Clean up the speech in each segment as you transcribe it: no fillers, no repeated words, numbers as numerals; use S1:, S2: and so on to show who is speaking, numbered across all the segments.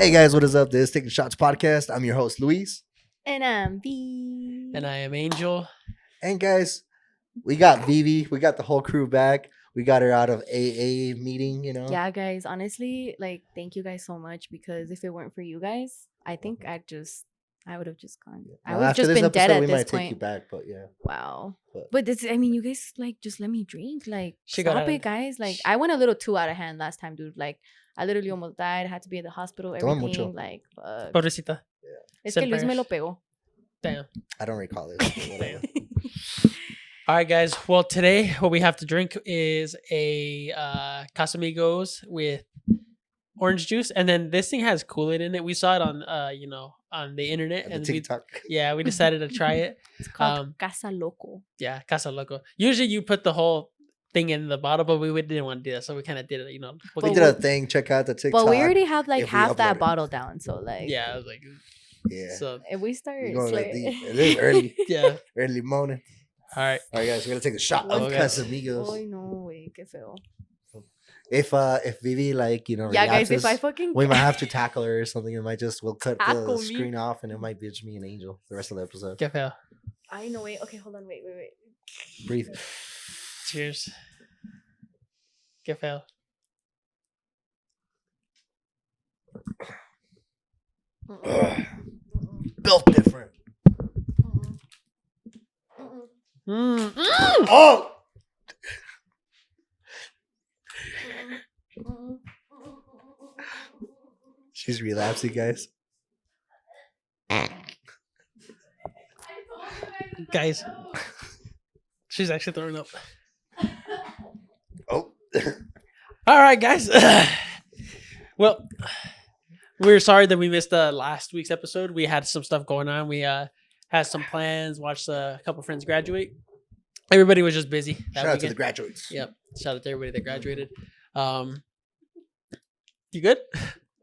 S1: Hey guys, what is up? This is Taking Shots podcast. I'm your host, Luis.
S2: And I'm V.
S3: And I am Angel.
S1: And guys, we got Vivi. We got the whole crew back. We got her out of AA meeting, you know?
S2: Yeah, guys, honestly, thank you guys so much, because if it weren't for you guys, I think I would have just gone. I would have
S1: After
S2: just
S1: this
S2: been dead
S1: episode,
S2: at
S1: we
S2: this
S1: might
S2: point.
S1: take you back, but yeah.
S2: Wow. But this, you guys, just let me drink.
S3: She
S2: Stop
S3: got
S2: it, guys. I went a little too out of hand last time, dude. I literally almost died. Had to be at the hospital,
S1: Toma
S2: everything.
S1: mucho.
S2: Fuck.
S3: Pobrecita.
S2: Es que Luis me lo pegó.
S3: Damn.
S1: I don't recall this. but whatever.
S3: All right, guys. Well, today what we have to drink is a Casamigos with orange juice, and then this thing has Kool-Aid in it. We saw it on on the internet,
S1: And
S3: and
S1: the TikTok.
S3: we decided to try it.
S2: It's called Casa Loco.
S3: Yeah, Casa Loco. Usually you put the whole thing in the bottle, but we didn't want to do that, so we kind of did it.
S1: We
S2: But
S1: did a thing. Check out the TikTok.
S2: But we already have
S1: if we
S2: half that
S1: upload it.
S2: bottle down. So
S3: yeah, I was like,
S1: Yeah.
S3: so
S2: if we start
S1: We're going
S2: slurring-
S1: deep. It is early.
S3: yeah.
S1: Early morning.
S3: All right.
S1: All right, guys. We're going to take a shot of
S3: Okay.
S1: Casamigos.
S2: Ay, no, güey, qué feo.
S1: If Vivi,
S2: Yeah, guys, if
S1: reacts,
S2: I fucking
S1: we might have to tackle her or something. We'll cut
S2: Tackle
S1: the
S2: me.
S1: screen off, and it might be just me and Angel the rest of the episode.
S3: Qué feo.
S2: I know. Wait. Okay, hold on. Wait.
S1: Breathe.
S3: Cheers. Qué feo.
S1: Built different.
S3: Mm.
S1: Oh! She's relapsing, guys.
S3: Guys, she's actually throwing up.
S1: Oh.
S3: All right, guys. Well, we're sorry that we missed last week's episode. We had some stuff going on. We had some plans, watched a couple friends graduate. Everybody was just busy.
S1: Shout out to the graduates.
S3: Yep. Shout out to everybody that graduated. You good?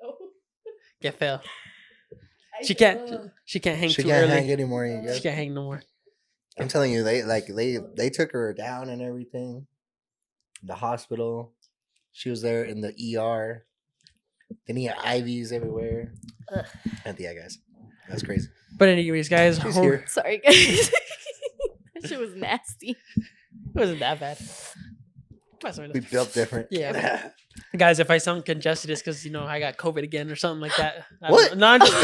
S2: No.
S3: Get fail. She can't hang
S1: She
S3: too
S1: can't
S3: early.
S1: hang anymore. You guys.
S3: She can't hang no more.
S1: I'm telling you, they took her down and everything. The hospital. She was there in the ER. Then he had IVs everywhere.
S2: Ugh.
S1: And yeah, guys, that's crazy.
S3: But anyways, guys,
S1: She's here.
S2: Sorry, guys. That shit was nasty.
S3: it wasn't that bad.
S1: We built different.
S3: Yeah. Guys, if I sound congested, it's because I got COVID again or something like that.
S1: What?
S3: No, I'm just I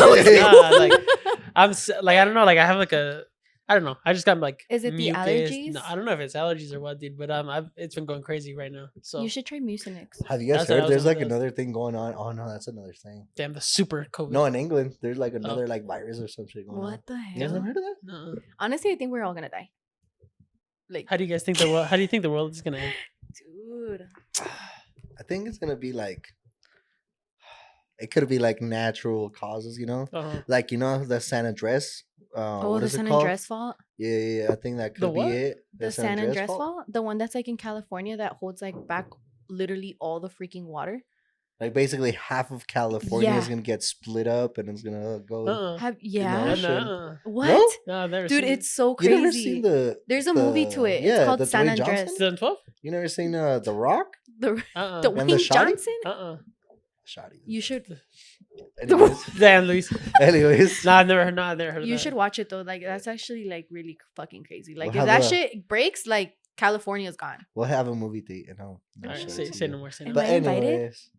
S3: don't know. I have I don't know. I just got
S2: Is it the
S3: mucus.
S2: allergies?
S3: No, I don't know if it's allergies or what, dude. But it's been going crazy right now. So
S2: You should try Mucinex.
S1: Have you guys
S3: That's what I
S1: heard?
S3: was
S1: There's
S3: gonna ask.
S1: another thing going on. Oh no, that's another thing.
S3: damn, the super COVID.
S1: No, in England, there's another virus or some shit going on.
S2: What the
S1: You guys
S2: hell?
S1: never heard of that?
S3: No.
S2: Honestly, I think we're all gonna die.
S3: How do you guys think the world? How do you think the world is gonna end?
S2: Dude.
S1: I think it's gonna be it could be natural causes,
S3: Uh-huh.
S1: the San Andres. What
S2: The
S1: is it
S2: San
S1: called?
S2: Andres fault.
S1: Yeah, I think that
S3: The
S1: could be
S3: what?
S1: it.
S2: The San Andres fault. The one that's in California that holds back literally all the freaking water.
S1: Basically, half of California is
S2: Yeah.
S1: gonna get split up, and it's gonna go.
S3: Uh-uh.
S2: Yeah.
S1: No,
S3: No,
S2: What?
S1: No?
S3: no, I've never
S2: Dude,
S3: seen
S2: it's so
S1: You
S2: crazy.
S1: never seen
S2: There's a movie to it. It's called
S1: the
S2: San
S1: Dwayne
S2: Andres.
S1: Johnson?
S3: 2012.
S1: You never seen The Rock?
S2: The
S3: Uh-uh.
S2: Dwayne
S1: And the shotty?
S2: Johnson.
S1: Shoddy.
S2: You should.
S1: Anyways,
S3: Damn, Luis.
S1: anyways.
S3: No, I've never heard of
S2: You
S3: that.
S2: should watch it though. That's actually really fucking crazy.
S1: We'll
S2: If
S1: have
S2: that
S1: a-
S2: shit breaks, California's gone.
S1: We'll have a movie date, and I'll
S3: All right,
S1: show it
S3: say
S1: to you.
S3: no more. Say no
S2: Am
S3: more.
S1: But
S2: I invited?
S1: anyways,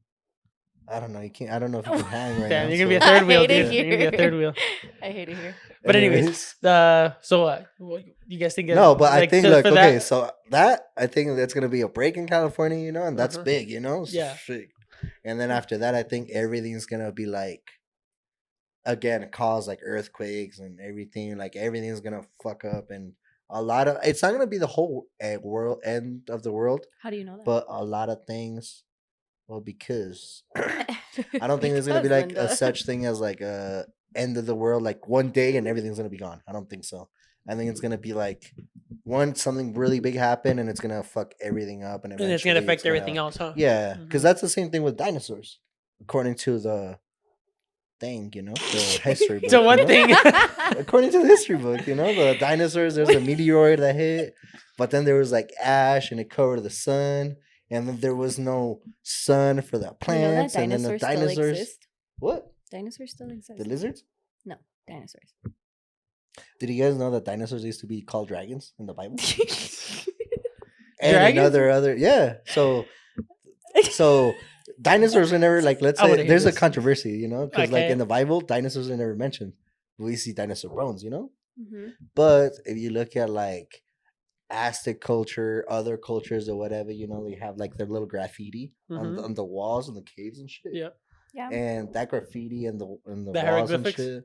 S1: I don't know. You can't. I don't know if you can hang right
S3: Damn,
S1: now.
S3: you're gonna be a
S1: so-
S3: third
S2: I
S3: wheel,
S2: hate it
S3: dude. You're gonna be a
S2: here.
S3: third wheel.
S2: I hate it here.
S3: But anyways, so what you guys think?
S1: No, but I think
S3: for
S1: okay.
S3: that-
S1: So I think that's gonna be a break in California, and that's
S3: Uh-huh.
S1: big,
S3: Yeah.
S1: Shit. And then after that, I think everything's gonna be again, cause earthquakes and everything. Everything's gonna fuck up, and a lot of it's not gonna be the whole world end of the world,
S2: How do you know that?
S1: but a lot of things. Well, because I don't think there's gonna be a such thing as a end of the world one day and everything's gonna be gone. I don't think so. I think it's gonna be something really big happen and it's gonna fuck everything up and
S3: and it's gonna
S1: eventually
S3: affect everything else, huh?
S1: Yeah, because
S3: Mhm.
S1: that's the same thing with dinosaurs, according to the thing, the history book.
S3: So one
S1: you know?
S3: thing.
S1: According to the history book, the dinosaurs, there's a meteoroid that hit, but then there was ash and it covered the sun, and then there was no sun for the plants, and then the dinosaurs.
S2: Exist?
S1: What?
S2: Dinosaurs still exist.
S1: The lizards?
S2: No, dinosaurs.
S1: Did you guys know that dinosaurs used to be called dragons in the Bible? And
S3: Dragons?
S1: other yeah. So dinosaurs were never like, let's
S3: I wanna
S1: say
S3: hear
S1: there's a
S3: this.
S1: controversy, you know, because like
S3: Okay.
S1: in the Bible, dinosaurs are never mentioned. We see dinosaur bones, you know.
S2: Mm-hmm.
S1: But if you look at like Aztec culture, other cultures or whatever, you know, they have like their little graffiti
S3: Mhm.
S1: on the walls and the caves and shit.
S3: Yeah.
S2: Yeah.
S1: And that graffiti and the
S3: The
S1: walls and
S3: hieroglyphics?
S1: shit.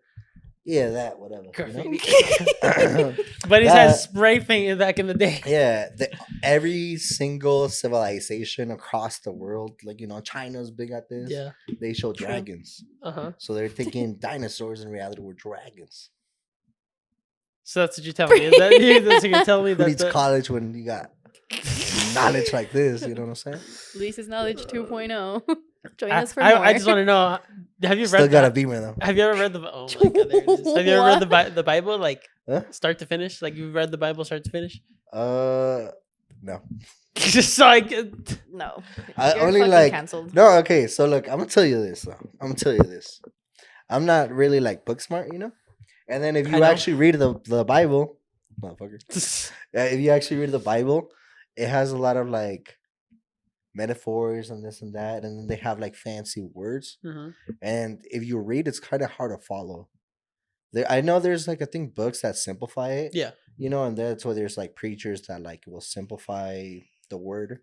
S1: Yeah, that whatever.
S3: Graffiti.
S1: You know?
S3: But he
S1: That-
S3: had spray painted back in the day.
S1: Yeah, every single civilization across the world, like you know, China's big at this.
S3: Yeah.
S1: They show
S3: True.
S1: dragons,
S3: Uh-huh.
S1: so they're thinking dinosaurs in reality were dragons.
S3: So that's what you're telling me. Is that that's what you're telling me
S1: Who
S3: that
S1: needs college when you got knowledge like this? You know what I'm saying?
S2: Lisa's Knowledge 2.0. Join
S3: I,
S2: us for more.
S3: I just want to know. Have you
S1: Still
S3: read?
S1: got a beamer though.
S3: Have you ever read the? Oh my god! There it is. Have you ever read the Bible like
S1: Huh?
S3: start to finish? Like you've read the Bible start to finish?
S1: No.
S3: Just so I could.
S2: No.
S1: I
S2: You're
S1: only
S2: fucking
S1: like
S2: canceled.
S1: no. Okay, so look, I'm gonna tell you this. Though. I'm gonna tell you this. I'm not really like book smart, you know. And then if
S3: I
S1: you
S3: know.
S1: actually read the Bible, motherfucker, if you actually read the Bible, it has a lot of like metaphors and this and that, and then they have like fancy words.
S3: Mhm.
S1: And if you read, it's kind of hard to follow. I know there's like I think books that simplify it.
S3: Yeah.
S1: You know, and that's why there's like preachers that like will simplify the word.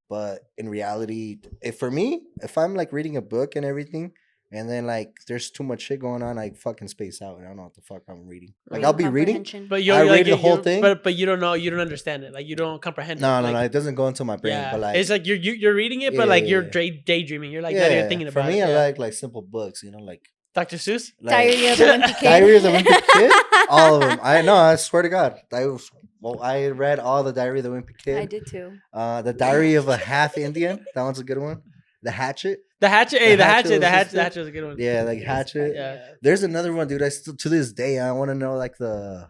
S1: But in reality, for me, if I'm like reading a book and everything, and then like there's too much shit going on, I fucking space out. I don't know what the fuck I'm reading. Like I'll be reading.
S2: Comprehension.
S3: But you
S1: I
S3: like,
S1: read the whole thing.
S3: but you don't know, you don't understand it. Like you don't comprehend it.
S1: No,
S3: like,
S1: it doesn't go into my brain.
S3: Yeah,
S1: But like
S3: it's like you're reading it, but like you're
S1: Yeah.
S3: daydreaming. You're like not even thinking
S1: for
S3: about
S1: me,
S3: it.
S1: I
S3: Yeah.
S1: like simple books. You know, like
S3: Dr. Seuss.
S2: Diary of the Wimpy Kid.
S1: Diary of the Wimpy Kid. All of them. I swear to God. I read all the Diary of the Wimpy Kid.
S2: I did too.
S1: The Diary of a Half Indian. That one's a good one. The Hatchet.
S3: The Hatchet.
S1: The
S3: The
S1: Hatchet
S3: Hatchet
S1: was
S3: was a good one.
S1: Yeah, like Hatchet.
S3: Yeah.
S1: There's another one, dude. I still to this day I want to know like the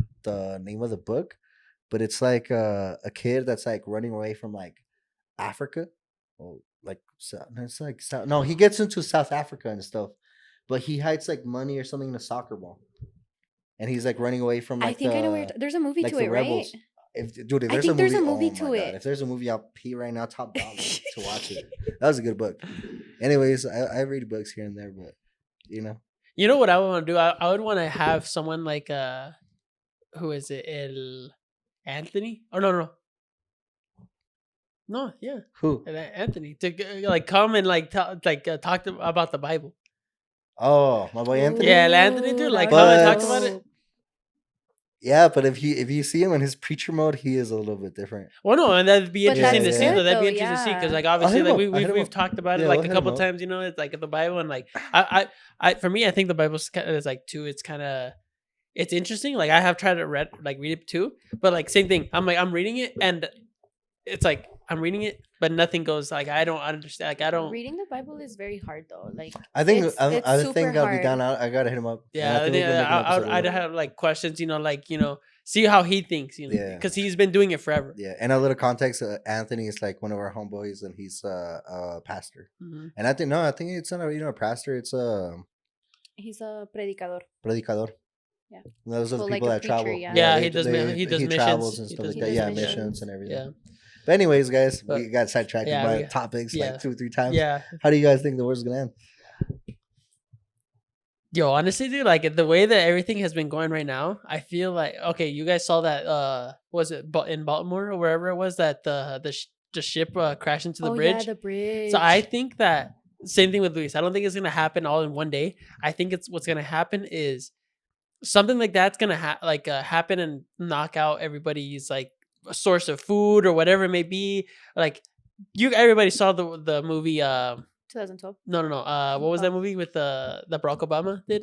S1: name of the book, but it's like a kid that's like running away from like Africa. Oh, like it's like South. No, he gets into South Africa and stuff, but he hides like money or something in a soccer ball, and he's like running away from like
S2: I think I know where there's a movie
S1: like
S2: to
S1: the
S2: it,
S1: rebels.
S2: right?
S1: If
S2: I
S1: there's
S2: think there's a movie
S1: oh
S2: to
S1: my God,
S2: it.
S1: if there's a movie, I'll pee right now, top dollar to watch it. That was a good book. Anyways, I read books here and there, but you know,
S3: You know what I would want to do? I would want to have someone like who is it? Anthony? Oh no. No, yeah,
S1: who?
S3: Anthony to like come and like talk about the Bible.
S1: Oh, my boy Anthony.
S3: Yeah, Anthony, dude, like
S1: come and
S3: talk
S1: talk
S3: about it.
S1: Yeah, but if you see him in his preacher mode, he is a little bit different.
S3: Well, no, and that'd be
S2: But
S3: interesting to
S1: that's
S3: see.
S2: good,
S3: Though that'd be
S2: though,
S3: interesting to see because
S2: yeah.
S3: like
S1: I'll
S3: obviously
S1: hit him
S3: like
S1: up, I'll hit him
S3: we've
S1: up.
S3: talked about it
S1: Yeah,
S3: like
S1: we'll
S3: a
S1: hit
S3: couple
S1: him up.
S3: times. You know, it's like the Bible and like I for me I think the Bible's kind of is like too. It's kind of it's interesting. Like I have tried to read it too, but like same thing. I'm reading it and it's like I'm reading it, but nothing goes like I don't understand. Like I don't.
S2: Reading the Bible is very hard though. Like
S1: I think
S2: it's
S1: I
S2: super
S1: think I'll be
S2: hard.
S1: down. I gotta hit him up. And
S3: Yeah,
S1: I think we can make an episode
S3: I'd
S1: of it.
S3: have like questions, like see how he thinks,
S1: Yeah.
S3: because he's been doing it forever.
S1: Yeah, and a little context. Anthony is like one of our homeboys, and he's a pastor.
S3: Mhm.
S1: And I think it's not a pastor. It's a
S2: He's a predicador.
S1: predicador.
S2: Yeah.
S1: Those are the
S2: So, like
S1: people
S2: a
S1: that travel.
S2: preacher, yeah.
S3: Yeah, he does missions.
S1: travels and
S3: He
S1: stuff
S3: does
S1: like that. Yeah,
S2: missions.
S1: missions and everything.
S3: Yeah,
S1: But anyways, guys,
S3: But-
S1: we got sidetracked
S3: yeah,
S1: by
S3: we-
S1: topics
S3: yeah.
S1: like 2-3 times.
S3: yeah.
S1: How do you guys think the world's gonna end?
S3: Yo, honestly, dude, like the way that everything has been going right now, I feel like okay. You guys saw that? Was it in Baltimore or wherever it was that the ship crashed into the bridge?
S2: Yeah, the bridge.
S3: So I think that same thing with Luis. I don't think it's gonna happen all in one day. I think it's what's gonna happen is something like that's gonna happen and knock out everybody's like source of food or whatever it may be. Like everybody saw the movie.
S2: 2012.
S3: No. What was that movie with that Barack Obama did?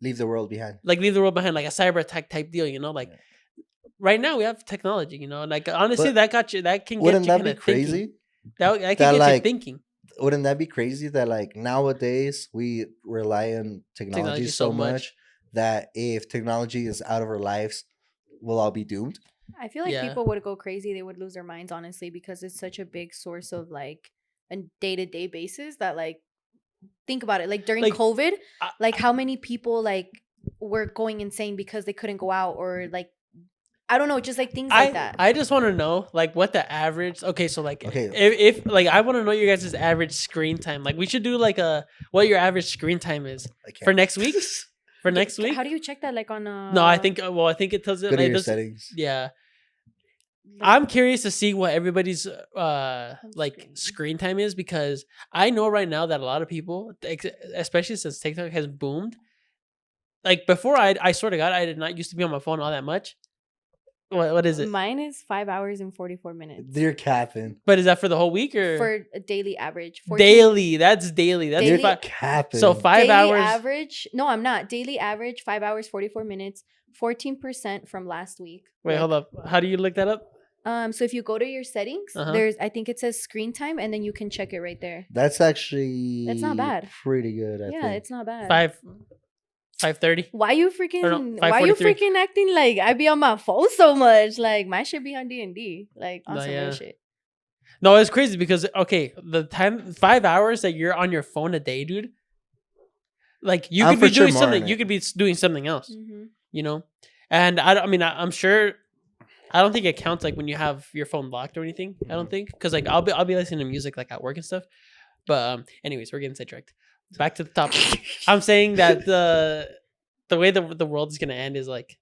S1: Leave the world behind.
S3: Like Leave the World Behind, like a cyber attack type deal. Like
S1: Yeah.
S3: right now we have technology. Like honestly,
S1: But
S3: that can get
S1: Wouldn't
S3: you
S1: that
S3: kinda
S1: be crazy?
S3: thinking. That
S1: That,
S3: can get
S1: like,
S3: you thinking.
S1: Wouldn't that be crazy that like nowadays we rely on technology so much that if technology is out of our lives, we'll all be doomed?
S2: I feel like
S3: Yeah.
S2: people would go crazy. They would lose their minds, honestly, because it's such a big source of like a day-to-day basis that like think about it. Like during
S3: Like,
S2: COVID,
S3: I-
S2: like how many people like were going insane because they couldn't go out, or like I don't know, just like things like that.
S3: I just want to know like what the average. Okay, so like
S1: Okay.
S3: if like I want to know you guys' average screen time. Like we should do like a what your average screen time is
S1: I can't.
S3: for next week. For next week.
S2: How do you check that? Like on
S3: No, I think well, I think it tells it.
S1: Go to
S3: Like,
S1: your
S3: does,
S1: settings.
S3: yeah,
S2: like,
S3: I'm curious to see what everybody's like
S2: screen.
S3: screen time is, because I know right now that a lot of people, especially since TikTok has boomed. Like before, I swear to God, I did not used to be on my phone all that much. What is it?
S2: Mine is 5 hours and 44 minutes
S1: They're capping.
S3: But is that for the whole week or
S2: for a daily average. 14
S3: daily? That's daily. That's
S2: Daily-
S3: five.
S1: Capping.
S3: So 5
S2: daily
S3: hours.
S2: average. No, I'm not. Daily average 5 hours 44 minutes. 14% from last week.
S3: Wait,
S2: Like,
S3: hold up. How do you look that up?
S2: So if you go to your settings,
S3: Uh-huh.
S2: there's I think it says screen time, and then you can check it right there.
S1: That's actually.
S2: That's not bad.
S1: Pretty good. I
S2: Yeah,
S1: think.
S2: it's not bad.
S3: 5:30.
S2: Why you freaking?
S3: Or no,
S2: why you
S3: 5:43.
S2: freaking acting like I be on my phone so much? Like my shit be on D&D, like on
S3: No,
S2: some
S3: yeah.
S2: real shit.
S3: No, it's crazy because okay, the time 5 hours that you're on your phone a day, dude. Like you
S1: I'm
S3: could be
S1: for sure
S3: doing
S1: more
S3: something.
S1: on
S3: You
S1: it.
S3: could be doing something else.
S2: Mm-hmm.
S3: You know, and I mean I'm sure. I don't think it counts like when you have your phone locked or anything. I don't think because like I'll be listening to music like at work and stuff. But anyways, we're getting sidetracked. Back to the topic. I'm saying that the way the world is gonna end is like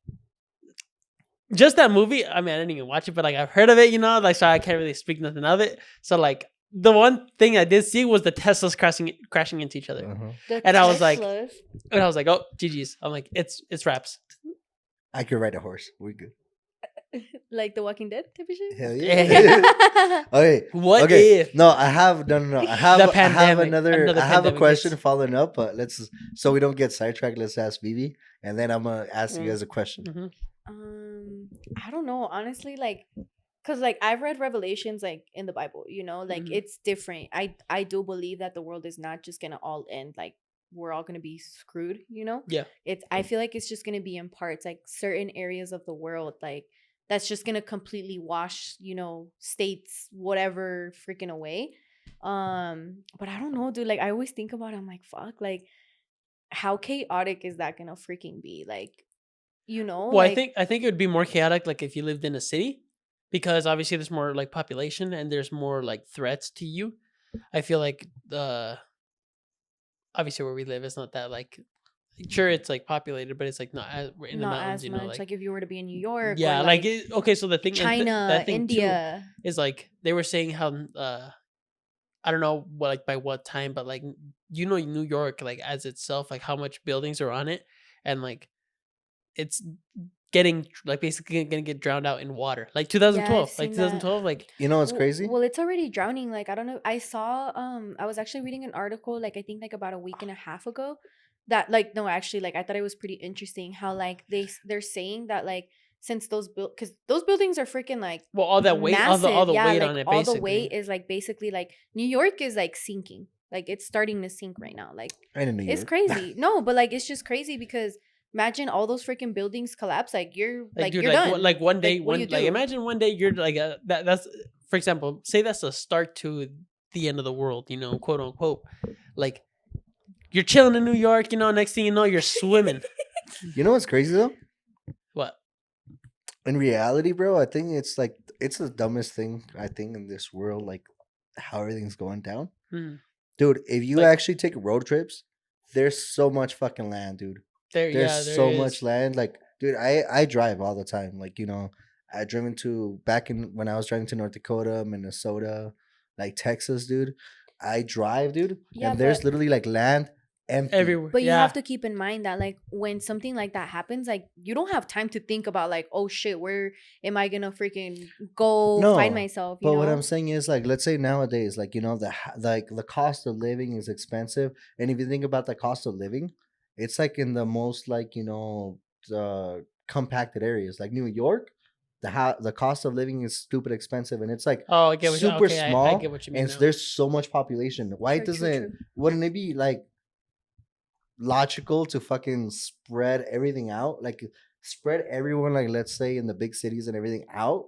S3: just that movie. I mean, I didn't even watch it, but like I've heard of it, you know, like so I can't really speak nothing of it. So like the one thing I did see was the Teslas crashing into each other, And I was like- and I was like, oh, GG's. I'm like, it's wraps.
S1: I could ride a horse. We're good.
S2: like The Walking Dead type of shit.
S1: Hell
S3: Yeah.
S1: yeah. Okay.
S3: What
S1: Okay.
S3: if?
S1: No, I have no. I have
S3: The
S1: I have
S3: pandemic-
S1: another.
S3: another
S1: I have a
S3: pandemic
S1: question
S3: hits.
S1: following up, but so we don't get sidetracked. Let's ask Vivi, and then I'm gonna ask you
S3: Mm.
S1: guys a question.
S3: Mhm.
S2: I don't know, honestly, like, cause like I've read Revelations like in the Bible, you know, like
S3: Mhm.
S2: it's different. I do believe that the world is not just gonna all end like we're all gonna be screwed, you know.
S3: Yeah.
S2: I feel like it's just gonna be in parts, like certain areas of the world, like that's just gonna completely wash, you know, states, whatever, freaking away. But I don't know, dude. Like I always think about it, I'm like, fuck, like how chaotic is that gonna freaking be? Like, you know,
S3: Well,
S2: like,
S3: I think it would be more chaotic like if you lived in a city, because obviously there's more like population and there's more like threats to you. I feel like obviously where we live it's not that like sure it's like populated, but it's like not as we're in the
S2: not
S3: mountains,
S2: as
S3: you
S2: much.
S3: know, like,
S2: Like if you were to be in New York,
S3: yeah,
S2: or
S3: like okay, so the thing
S2: China,
S3: that thing too
S2: India.
S3: is like they were saying how I don't know what like by what time, but like you know New York like as itself like how much buildings are on it, and like it's getting like basically gonna get drowned out in water like 2012
S2: I've
S3: like
S2: seen that.
S3: 2012 like
S1: You know what's
S2: Well-
S1: crazy?
S2: Well, it's already drowning. Like I don't know. I saw I was actually reading an article like I think like about a week and a half ago that like no actually like I thought it was pretty interesting how like they're saying that like since those because those buildings are freaking like
S3: well all that weight
S2: massive,
S3: all the
S2: yeah,
S3: weight
S2: like
S3: on it
S2: all
S3: basically
S2: the weight is like basically like New York is like sinking, like it's starting to sink right now, like
S1: I didn't know you.
S2: it's crazy. No, but like it's just crazy because imagine all those freaking buildings collapse, like you're like
S3: dude,
S2: you're done.
S3: like one day
S2: what do you
S3: like
S2: do?
S3: imagine one day you're like that's for example say that's the start to the end of the world, you know, quote unquote, like you're chilling in New York, you know, next thing you know you're swimming.
S1: You know what's crazy though?
S3: What?
S1: In reality, bro, I think it's the dumbest thing I think in this world. Like how everything's going down,
S3: Hmm.
S1: dude. If you
S3: Like-
S1: actually take road trips, there's so much fucking land, dude.
S3: There
S1: There's so much land. Like, dude, I drive all the time. Like, you know, I driven to back in when I was driving to North Dakota, Minnesota, like Texas, dude. I drive, dude,
S2: Yeah,
S1: and there's
S2: but-
S1: literally like land empty.
S3: everywhere.
S2: But you
S3: yeah.
S2: have to keep in mind that like when something like that happens, like you don't have time to think about like, oh shit, where am I gonna freaking go find
S1: No,
S2: myself? You
S1: But
S2: know?
S1: what I'm saying is, like, let's say nowadays, like, you know, like the cost of living is expensive, and if you think about the cost of living, it's like in the most like you know compacted areas, like New York. The cost of living is stupid expensive, and it's like
S3: Oh, I get what
S1: super
S3: okay, I
S1: small,
S3: get what you mean.
S1: and
S3: now.
S1: there's so much population. Why
S2: True, true,
S1: doesn't
S2: true.
S1: wouldn't it be like logical to fucking spread everything out, like spread everyone, like let's say in the big cities and everything out,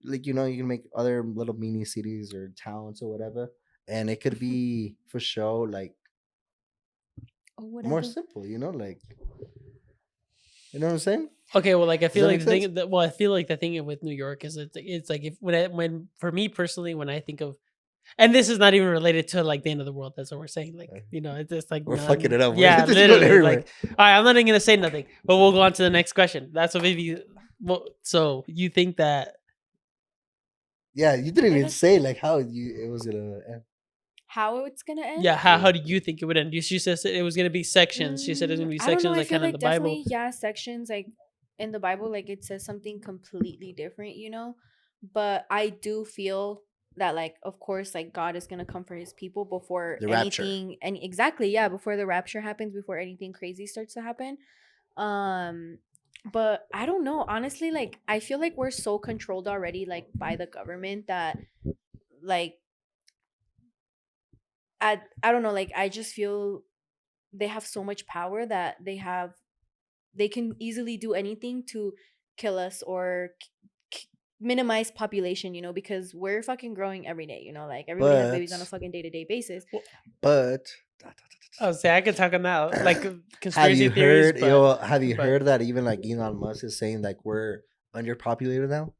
S1: like you know you can make other little mini cities or towns or whatever, and it could be for show like more simple. You know, like, you know what I'm saying?
S3: Okay, well, like I feel
S1: that
S3: like
S1: make
S3: the thing.
S1: sense?
S3: I feel like the thing with New York is it's like if when for me personally when I think of, and this is not even related to like the end of the world. That's what we're saying. Like it's just like
S1: We're fucking it up.
S3: Yeah,
S1: We're just going
S3: literally.
S1: everywhere.
S3: Like, all right, I'm not even gonna say nothing, but we'll go on to the next question. That's what maybe. Well, so you think that?
S1: Yeah, you didn't even say like how it was gonna end.
S2: How it's gonna end?
S3: Yeah, how do you think it would end? She said it was gonna be sections. She said it was gonna be
S2: I don't know.
S3: sections,
S2: I
S3: like
S2: feel
S3: kind of
S2: like
S3: the Bible.
S2: definitely, yeah, sections like in the Bible, like it says something completely different, you know. But I do feel that, like, of course, like God is gonna come for His people before
S1: The rapture.
S2: anything, and exactly, yeah, before the rapture happens, before anything crazy starts to happen. But I don't know, honestly. Like, I feel like we're so controlled already, like by the government, that like I don't know, like I just feel they have so much power that they can easily do anything to kill us or minimize population, you know, because we're fucking growing every day, you know, like everybody has babies on a fucking day-to-day basis.
S1: But
S3: Oh, say I could talk on that, like
S1: have
S3: conspiracy
S1: you
S3: theories.
S1: heard? Have you
S3: but-
S1: heard that even like Elon Musk is saying like we're underpopulated now?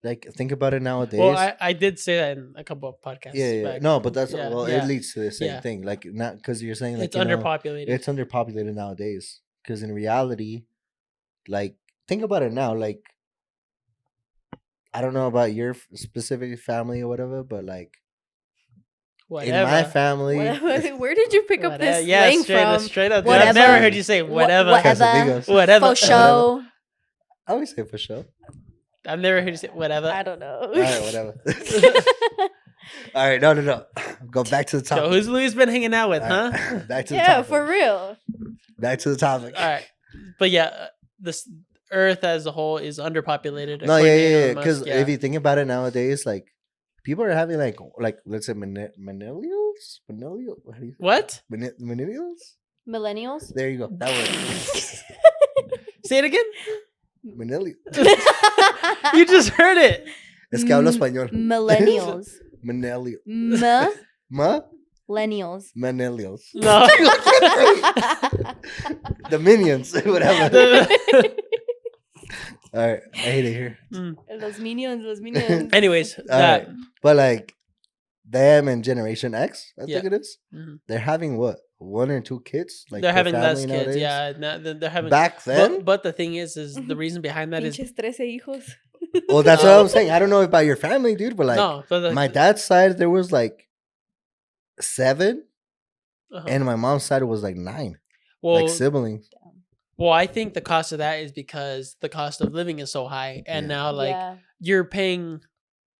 S1: Like think about it nowadays.
S3: Well, I did say that in a couple of podcasts.
S1: yeah.
S3: back.
S1: No, but that's
S3: Yeah,
S1: well,
S3: yeah.
S1: it leads to the same
S3: Yeah.
S1: thing. Like not because you're saying like
S3: It's underpopulated.
S1: it's underpopulated nowadays. Because in reality, like think about it now. Like I don't know about your specific family or whatever, but like
S3: Whatever.
S1: in my family,
S2: Where did you pick up this
S3: yeah,
S2: slang from?
S3: straight up.
S2: Whatever.
S3: I've never heard you say whatever.
S2: Whatever.
S3: Whatever.
S2: For show.
S1: I always say for sure.
S3: I've never heard you say whatever.
S2: I don't know.
S1: All right, whatever. All right, no. Go back to the topic.
S3: So who's Louis been hanging out with, huh?
S1: Back to the
S2: Yeah,
S1: topic.
S2: for real.
S1: Back to the topic.
S3: All right, but yeah, this Earth as a whole is underpopulated.
S1: No,
S3: according to
S1: yeah.
S3: Elon Musk,
S1: Because if you think about it nowadays, like people are having like let's say millennials. How do you
S3: What?
S1: millennials?
S2: Millennials.
S1: There you go. That word.
S3: Say it again.
S1: Millennials.
S3: You just heard it.
S1: Es que hablo español.
S2: Millennials.
S1: Millennials.
S2: Millennials.
S1: Millennials.
S3: No.
S1: The minions. Whatever. All right, I hate it here.
S2: Los minions.
S3: Anyways,
S1: All
S3: that
S1: right, but like them and Generation X, I think it is.
S3: Mhm.
S1: They're having what 1 or 2 kids. Like
S3: they're
S1: per
S3: having less
S1: family
S3: kids.
S1: nowadays?
S3: Yeah, they're having.
S1: Back then,
S3: But the thing is the reason behind that is
S2: Pinches 13 hijos.
S1: well, that's what I'm saying. I don't know about your family, dude, but like
S3: no. But
S1: my dad's side, there was like 7,
S3: uh-huh.
S1: and my mom's side was like 9,
S3: well,
S1: like siblings.
S3: well, I think the cost of that is because the cost of living is so high, and
S1: Yeah.
S3: now like
S2: Yeah.
S3: you're paying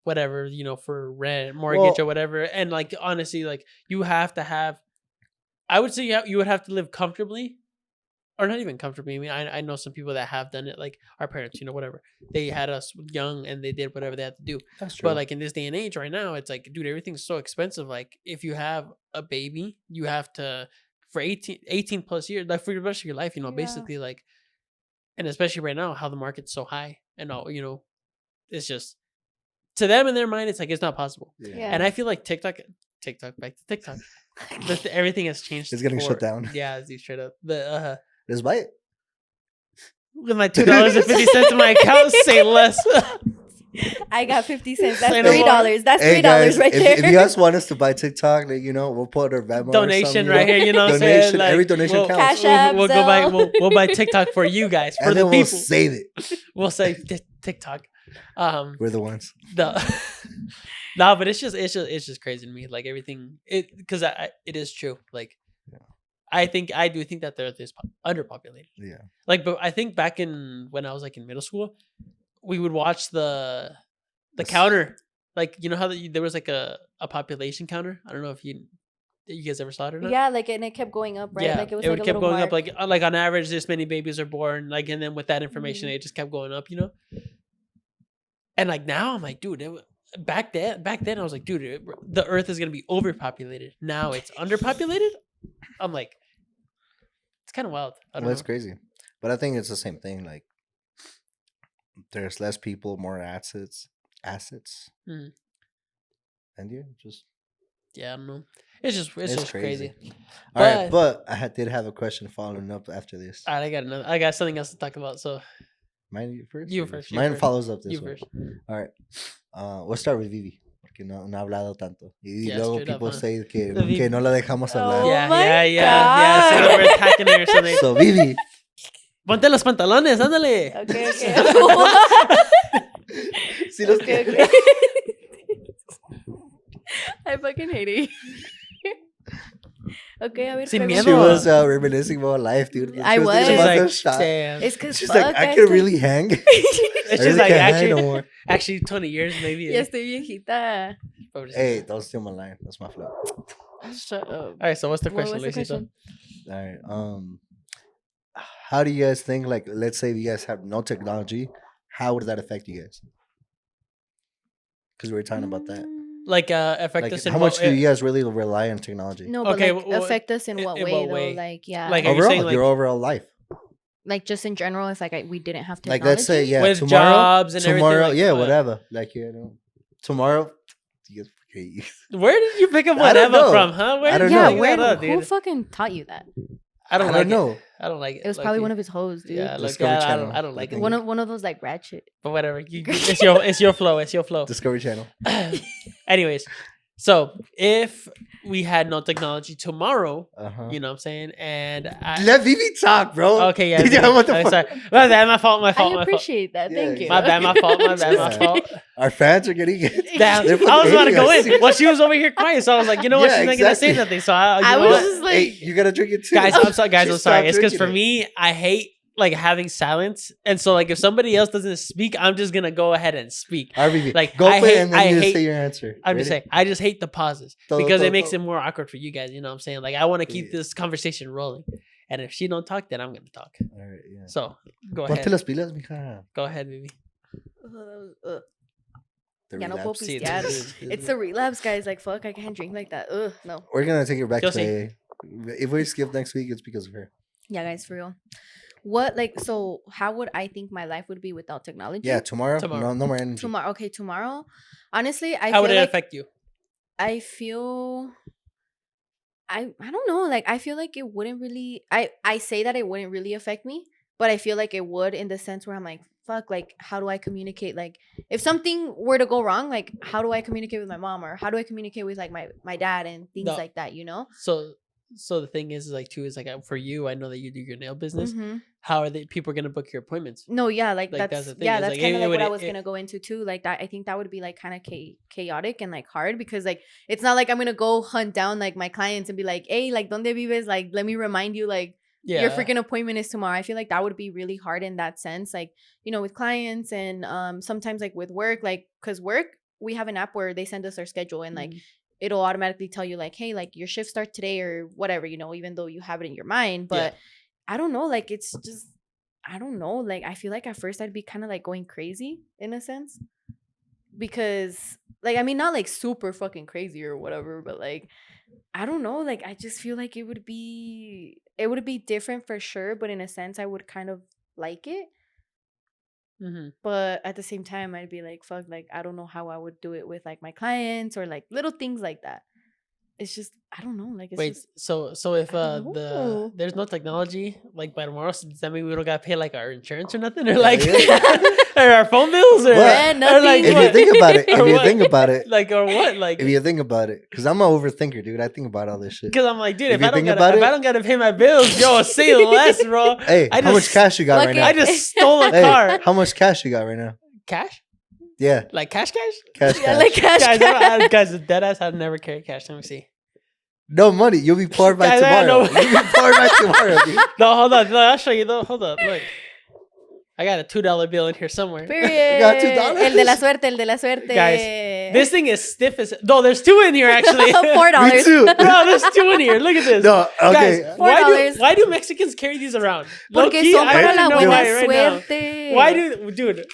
S3: whatever, you know, for rent, mortgage,
S1: Well-
S3: or whatever, and like honestly, like you have to have. I would say you would have to live comfortably, or not even comfortably. I mean, I know some people that have done it, like our parents, you know, whatever. They had us young and they did whatever they had to do.
S1: That's true.
S3: But like in this day and age right now, it's like, dude, everything's so expensive. Like if you have a baby, you have to, for 18 plus years, like for the rest of your life, you know,
S2: Yeah.
S3: basically like, and especially right now, how the market's so high and all, you know, it's just, to them in their mind, it's like, it's not possible.
S2: Yeah.
S3: And I feel like TikTok, back to TikTok, everything has changed.
S1: It's getting shut down.
S3: Yeah, it's straight up. The,
S1: Just buy it.
S3: with my $2.50 in my account, say less.
S2: I got 50 cents. That's
S3: Say no more.
S2: $3. That's $3
S1: Hey guys,
S2: right
S1: if,
S2: there.
S1: if you guys want us to buy TikTok, like, you know, we'll put our Venmo or
S3: Donation
S1: something, you
S3: right
S1: know?
S3: here, you know what I'm
S1: Donation,
S3: saying? Like,
S1: every donation
S3: we'll,
S1: counts.
S2: Cash App,
S3: We'll go buy
S2: Zelle.
S3: we'll buy TikTok for you guys, for
S1: And
S3: the
S1: then we'll
S3: people.
S1: save it.
S3: We'll say TikTok.
S1: We're the ones.
S3: The no, but it's just crazy to me. Like everything, because it is true. Like I do think that the Earth is underpopulated.
S1: Yeah.
S3: Like, but I think back when I was like in middle school, we would watch the counter. Like, you know how there was like a population counter. I don't know if you guys ever saw it or not.
S2: Yeah, like, and it kept going up, right?
S3: Yeah,
S2: Like it was
S3: it
S2: like
S3: would
S2: a
S3: kept
S2: little
S3: going up.
S2: mark.
S3: Like on average, this many babies are born. Like, and then with that information,
S2: Mhm.
S3: it just kept going up. You know. And like now, I'm like, dude. Back then, I was like, dude, the Earth is gonna be overpopulated. Now it's underpopulated. I'm like, it's kind of wild. I don't
S1: Well,
S3: know.
S1: it's crazy. But I think it's the same thing. Like, there's less people, more assets.
S3: Mhm.
S1: And yeah, just
S3: Yeah, I don't know. It's just crazy.
S1: All right, but I did have a question following up after this.
S3: All right, I got something else to talk about. So
S1: Mine first.
S3: you first.
S1: Mine follows up this
S3: You
S1: one.
S3: first.
S1: All right. We'll start with Vivi. Porque no ha hablado tanto. Y
S3: Yeah,
S1: luego
S3: straight up,
S1: people
S3: huh?
S1: say que
S3: Vivi.
S1: no la dejamos hablar.
S2: Oh
S3: Yeah,
S2: my
S3: yeah. So we're attacking her or something.
S1: So Vivi.
S3: Ponte los pantalones, ándale.
S2: Okay.
S1: Sí los
S2: Okay. I fucking hate it. Okay, a ver.
S3: Sin
S2: pregunta.
S1: She
S3: miedo.
S1: was reminiscing about life, dude. She
S2: I was.
S1: thinking
S3: She's
S1: about
S3: like,
S1: the shot.
S3: damn.
S2: It's because
S1: She's like, I can really hang.
S3: It's just like
S1: can't hang no more.
S3: actually 20 years maybe.
S2: Ya estoy viejita.
S1: Hey, don't steal my line. That's my flow.
S2: Shut up.
S3: All right, so what's the question,
S2: What was the
S3: Luisito?
S2: question?
S1: All right. How do you guys think? Like, let's say you guys have no technology. How would that affect you guys? Because we were talking about that.
S3: Like affect
S1: Like,
S3: us in
S1: how
S3: what-
S1: much do you guys really rely on technology?
S2: No, but
S3: Okay,
S2: like
S3: what-
S2: affect us in
S3: in
S2: what
S3: what
S2: way though?
S3: way?
S2: Like yeah,
S3: Like, are you
S1: Overall,
S3: saying, like-
S1: your overall life.
S2: like just in general, it's like we didn't have
S1: Like,
S2: technology.
S1: let's say, yeah,
S3: With
S1: tomorrow,
S3: jobs and everything,
S1: tomorrow,
S3: like,
S1: yeah,
S3: what?
S1: whatever. Like, you know, tomorrow, you guys, okay,
S3: Where did you pick up
S1: I don't
S3: whatever
S1: know.
S3: from, huh? Where
S1: I
S3: did
S1: don't
S3: you
S1: know.
S2: Yeah,
S3: pick
S2: where?
S3: that up,
S2: Who
S3: dude?
S2: fucking taught you that?
S3: I don't like
S1: know.
S3: it. I don't like it.
S2: It was
S3: low
S2: probably
S3: key.
S2: one of his hoes, dude.
S3: Yeah, look,
S1: Discovery
S3: I
S1: Channel,
S3: don't
S1: I
S3: like it.
S1: think.
S2: One of those like ratchet.
S3: But whatever. It's your flow. It's your flow.
S1: Discovery Channel.
S3: Anyways, so if we had no technology tomorrow,
S1: Uh-huh.
S3: you know what I'm saying? And I
S1: Let Vivi talk, bro.
S3: okay, yeah.
S1: Yeah, what the
S3: okay,
S1: fuck?
S3: sorry. My bad, my fault.
S2: I appreciate that.
S1: Yeah,
S2: Thank you.
S3: My bad, my fault. My bad, my
S1: Yeah.
S3: fault.
S1: Our fans are getting it.
S3: Damn,
S1: They're
S3: I was about to go
S1: fucking
S3: in. Well, she was over here quiet, so I was like, you know what?
S1: Yeah,
S3: She's not gonna say
S1: exactly.
S3: nothing. So I
S2: I
S3: know
S2: was
S3: what?
S2: just like,
S1: Hey, you gotta drink it too.
S3: guys, I'm sorry. Guys,
S1: She
S3: I'm sorry.
S1: stopped
S3: It's because for
S1: drinking
S3: me, I hate like having silence, and so like if somebody else doesn't speak, I'm just gonna go ahead and speak.
S1: All right, Vivi,
S3: Like,
S1: go
S3: I
S1: for it
S3: hate-
S1: and then
S3: I
S1: you just
S3: hate-
S1: say your answer.
S3: I'm just
S1: Ready?
S3: saying, I just hate the pauses
S1: Todo,
S3: because
S1: todo,
S3: it makes
S1: todo.
S3: it more awkward for you guys. You know what I'm saying? Like I want to keep
S1: Yeah.
S3: this conversation rolling, and if she don't talk, then I'm gonna talk.
S1: All right, yeah.
S3: So go
S1: Ponte
S3: ahead.
S1: las pilas, mija.
S3: Go ahead, baby.
S1: The
S2: Ya no puedo
S1: relapse.
S3: Sí,
S2: pistear.
S3: this is-
S2: It's a relapse, guys. Like fuck, I can't drink like that. Ugh, no.
S1: We're gonna take it back
S3: You'll
S1: to
S3: see.
S1: AA. If we skip next week, it's because of her.
S2: Yeah, guys, for real. What like so? How would I think my life would be without technology?
S1: Yeah, tomorrow.
S3: Tomorrow.
S1: No more energy.
S2: Tomorrow. Okay, tomorrow. Honestly, I
S3: How would
S2: feel
S3: it
S2: like
S3: affect you?
S2: I feel. I don't know. Like I feel like it wouldn't really. I say that it wouldn't really affect me, but I feel like it would in the sense where I'm like, fuck. Like, how do I communicate? Like, if something were to go wrong, like, how do I communicate with my mom or how do I communicate with like my dad and things
S3: No.
S2: like that? You know.
S3: So the thing is like too is like for you, I know that you do your nail business.
S2: Mhm.
S3: How are people gonna book your appointments?
S2: No, yeah, like,
S3: Like, that's
S2: that's
S3: the thing,
S2: yeah,
S3: is,
S2: that's
S3: like,
S2: kind of
S3: it
S2: like what I
S3: would-
S2: was gonna go into too. Like that, I think that would be like kind of chaotic and like hard because like it's not like I'm gonna go hunt down like my clients and be like, hey, like donde vives? Like let me remind you, like
S3: Yeah.
S2: your freaking appointment is tomorrow. I feel like that would be really hard in that sense, like you know, with clients and sometimes like with work, like because work we have an app where they send us our schedule and like
S3: Mhm.
S2: it'll automatically tell you like, hey, like your shift starts today or whatever, you know, even though you have it in your mind, but. I don't know, like it's just I don't know. Like I feel like at first I'd be kind of like going crazy in a sense. Because like I mean not like super fucking crazy or whatever, but like I don't know, like I just feel like it would be different for sure, but in a sense I would kind of like it.
S3: Mhm.
S2: But at the same time I'd be like fuck, like I don't know how I would do it with like my clients or like little things like that. It's just I don't know, like it's
S3: Wait,
S2: just
S3: so if
S2: I don't know.
S3: there's no technology like by tomorrow, so does that mean we don't gotta pay like our insurance or nothing, or like
S1: yeah.
S3: or our phone bills or,
S1: What?
S2: Rent,
S3: or like
S2: nothing.
S1: If
S3: what?
S1: you think about it,
S3: Or
S1: if you
S3: what?
S1: think about it,
S3: like or what like
S1: if you think about it, because I'm an overthinker, dude. I think about all this shit.
S3: because I'm like, dude,
S1: If
S3: if
S1: you
S3: I don't
S1: think
S3: gotta
S1: about
S3: if
S1: it-
S3: I don't gotta pay my bills, yo, say less, bro.
S1: Hey,
S3: I
S1: how much
S3: just-
S1: cash you got right
S2: Fuck
S1: now?
S3: I just stole a
S1: Hey,
S3: car.
S1: how much cash you got right now?
S3: Cash?
S1: Yeah,
S3: Like cash?
S1: cash.
S2: Yeah, like cash.
S3: Guys, guys, the dead ass, I've never carried cash. Let me see.
S1: No money. You'll be poor by
S3: Guys, I
S1: tomorrow.
S3: know.
S1: You'll be poor by tomorrow, dude.
S3: No, hold on. No, I'll show you though. Hold up. Look. I got a $2 bill in here somewhere.
S2: Period.
S1: got $2?
S2: El de la suerte, el de la suerte.
S3: Guys, This thing is stiff as no, there's two in here actually.
S2: $4.
S1: Me too.
S3: Bro, there's two in here. Look at this.
S1: No, okay.
S3: Guys,
S2: $4.
S3: why do Mexicans carry these around?
S2: Porque
S3: Low-key,
S2: son
S3: I
S2: para
S3: don't
S2: la
S3: know
S2: buena
S3: why right now.
S2: suerte.
S3: Why do, dude?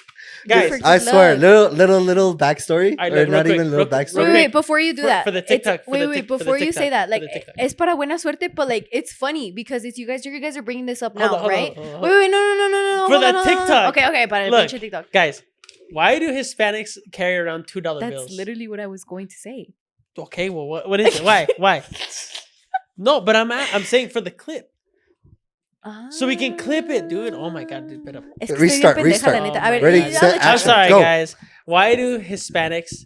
S3: Guys,
S2: For
S1: I
S2: good
S1: swear,
S2: luck.
S1: little backstory,
S3: Alright,
S1: or
S3: look, real
S1: not
S3: quick,
S1: even little
S3: real quick,
S1: backstory.
S3: real
S2: Wait,
S3: quick.
S2: before you do
S3: For-
S2: that.
S3: for the
S2: it's-
S3: TikTok, for
S2: Wait,
S3: the
S2: wait,
S3: Tik- for the
S2: before you say
S3: TikTok,
S2: that,
S3: for
S2: like,
S3: the TikTok.
S2: es para buena suerte, but like, it's funny because it's you guys are bringing this up now,
S3: Hold on,
S2: right?
S3: hold on.
S2: Wait, no.
S3: For
S2: hold
S3: the
S2: on, hold on.
S3: TikTok.
S2: Okay, para el
S3: Look.
S2: pinche TikTok.
S3: Guys, why do Hispanics carry around $2
S2: That's
S3: bills?
S2: literally what I was going to say.
S3: Okay, well, what is it? Why? No, but I'm saying for the clip. So we can clip it, dude. Oh my god, dude. Better.
S2: Es que estoy bien pendeja, la neta. A ver,
S1: Ready,
S2: I'll
S1: set,
S2: let you
S3: I'm
S1: action.
S3: sorry,
S1: Go.
S3: guys. Why do Hispanics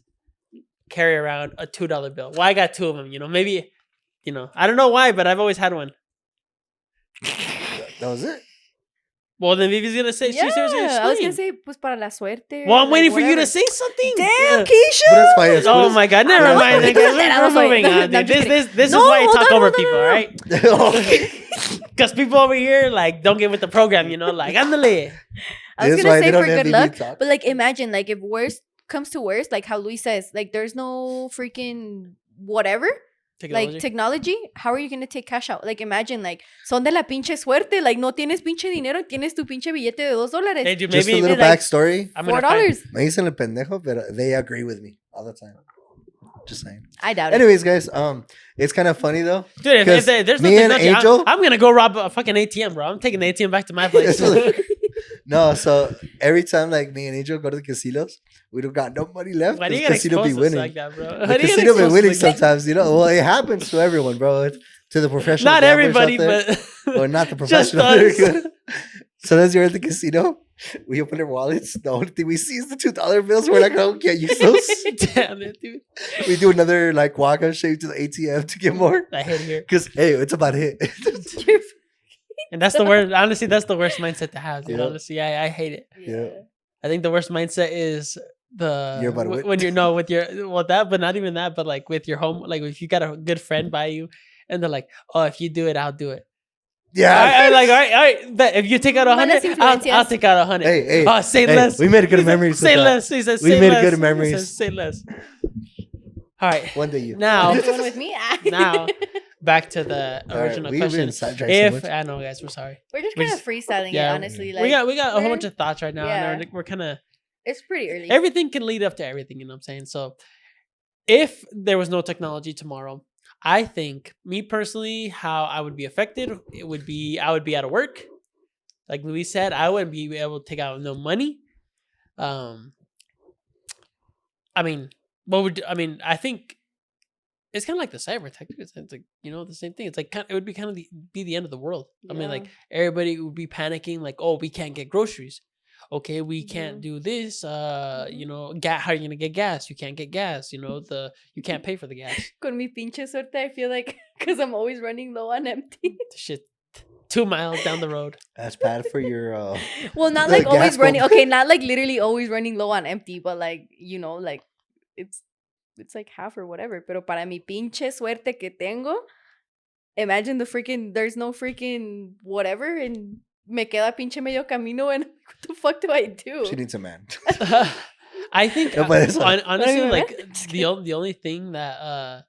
S3: carry around a $2 bill? Why I got two of them? Maybe, I don't know why, but I've always had one.
S1: That was it.
S3: Well, then Vivi's gonna say.
S2: Yeah,
S3: She's gonna
S2: I was gonna
S3: explain.
S2: say, pues para la suerte.
S3: Well, I'm
S2: like,
S3: waiting for you
S2: whatever.
S3: to say something.
S2: Damn,
S3: Uh,
S2: Keisha.
S1: But that's fine. It's
S3: Oh
S1: cool.
S3: my god, never
S1: No,
S3: mind.
S1: no,
S3: We're moving on,
S2: No,
S3: dude.
S2: just
S3: This is
S2: No,
S3: why I
S2: hold
S3: talk
S2: on,
S3: over
S2: hold on,
S3: people,
S2: hold on.
S3: right?
S1: Okay.
S3: Because people over here like don't get with the program, like ándale.
S2: I was
S1: This is
S2: gonna
S1: why
S2: say
S1: they don't
S2: for
S1: let
S2: good
S1: BB
S2: luck,
S1: talk.
S2: but like imagine like if worst comes to worst, like how Luis says, like there's no freaking whatever. Like technology, how are you gonna take cash out? Like imagine, like son de la pinche suerte, like no tienes pinche dinero, tienes tu pinche billete de $2.
S3: Hey, dude,
S1: Just a
S3: maybe
S1: little
S2: like,
S1: backstory.
S3: I'm
S2: $4.
S3: gonna find-
S1: Me dicen el pendejo, but they agree with me all the time. Just saying.
S2: I doubt it.
S1: Anyways, guys, it's kind of funny though.
S3: Dude, if
S1: 'Cause
S3: there's no
S1: me and
S3: technology,
S1: Angel-
S3: I'm gonna go rob a fucking ATM, bro. I'm taking the ATM back to my place.
S1: No, so every time like me and Angel go to the casinos, we don't got no money left.
S3: Why do
S1: The
S3: you gotta
S1: casino
S3: expose
S1: be
S3: us
S1: winning.
S3: like that, bro? Why
S1: The
S3: do you gotta
S1: casino be
S3: expose us
S1: winning
S3: like that?
S1: sometimes, Well, it happens to everyone, bro. It's to the professional.
S3: Not
S1: gamblers out
S3: everybody,
S1: there.
S3: but
S1: Or not the
S3: just
S1: professional.
S3: us.
S1: Sometimes you're at the casino, we open our wallets. The only thing we see is the $2 bills. We're like, oh, can't use those.
S3: Damn it, dude.
S1: We do another like walk up shave to the ATM to get more.
S3: I hate here.
S1: Because hey, it's about hit.
S3: And that's the worst. Honestly, that's the worst mindset to have, dude.
S1: Yeah.
S3: Honestly, I hate it.
S1: Yeah.
S3: I think the worst mindset is
S1: You're about to win.
S3: when that, but not even that, but like with your home, like if you got a good friend by you, and they're like, oh, if you do it, I'll do it.
S1: Yeah.
S3: all right, but if you take out
S2: Malas
S3: 100, I'll
S2: influencias.
S3: take out 100.
S1: Hey,
S3: Oh, say
S1: hey,
S3: less.
S1: we made good
S3: He said,
S1: memories.
S3: Say
S1: with that.
S3: less. He says,
S1: We
S3: say
S1: made
S3: less.
S1: good
S3: He
S1: memories.
S3: says, say less. All right.
S1: One day you.
S3: Now,
S2: Wanna do one with me?
S3: now, back to the
S1: All right,
S3: original
S1: we've
S3: question.
S1: been sidetracked so
S3: If
S1: much.
S3: I know, guys, we're sorry.
S2: We're just
S3: We
S2: kind of
S3: just-
S2: freestyling
S3: yeah,
S2: it, honestly. Like
S3: we got a whole
S2: we're-
S3: bunch of thoughts right now,
S2: Yeah.
S3: and we're kind of
S2: It's pretty early.
S3: everything can lead up to everything. You know what I'm saying? So, if there was no technology tomorrow, I think me personally, how I would be affected, it would be I would be out of work. Like Luis said, I wouldn't be able to take out no money. I mean, I think it's kind of like the cyber tech. It's like the same thing. It's like it would be kind of be the end of the world. I mean, like everybody would be panicking, like, oh, we can't get groceries. Okay, we can't do this. How are you gonna get gas? You can't get gas. You can't pay for the gas.
S2: Con mi pinche suerte, I feel like because I'm always running low on empty.
S3: Shit, 2 miles down the road.
S1: That's bad for your.
S2: Well, not
S1: The
S2: like always
S1: gas
S2: running.
S1: pump.
S2: Okay, not like literally always running low on empty, but like like it's like half or whatever. Pero para mi pinche suerte que tengo, imagine there's no freaking whatever, and me queda pinche medio camino, and what the fuck do I do?
S1: She needs a man.
S3: I think
S1: No, but it's
S3: honestly,
S2: Wait,
S3: like
S2: Just
S3: the only thing that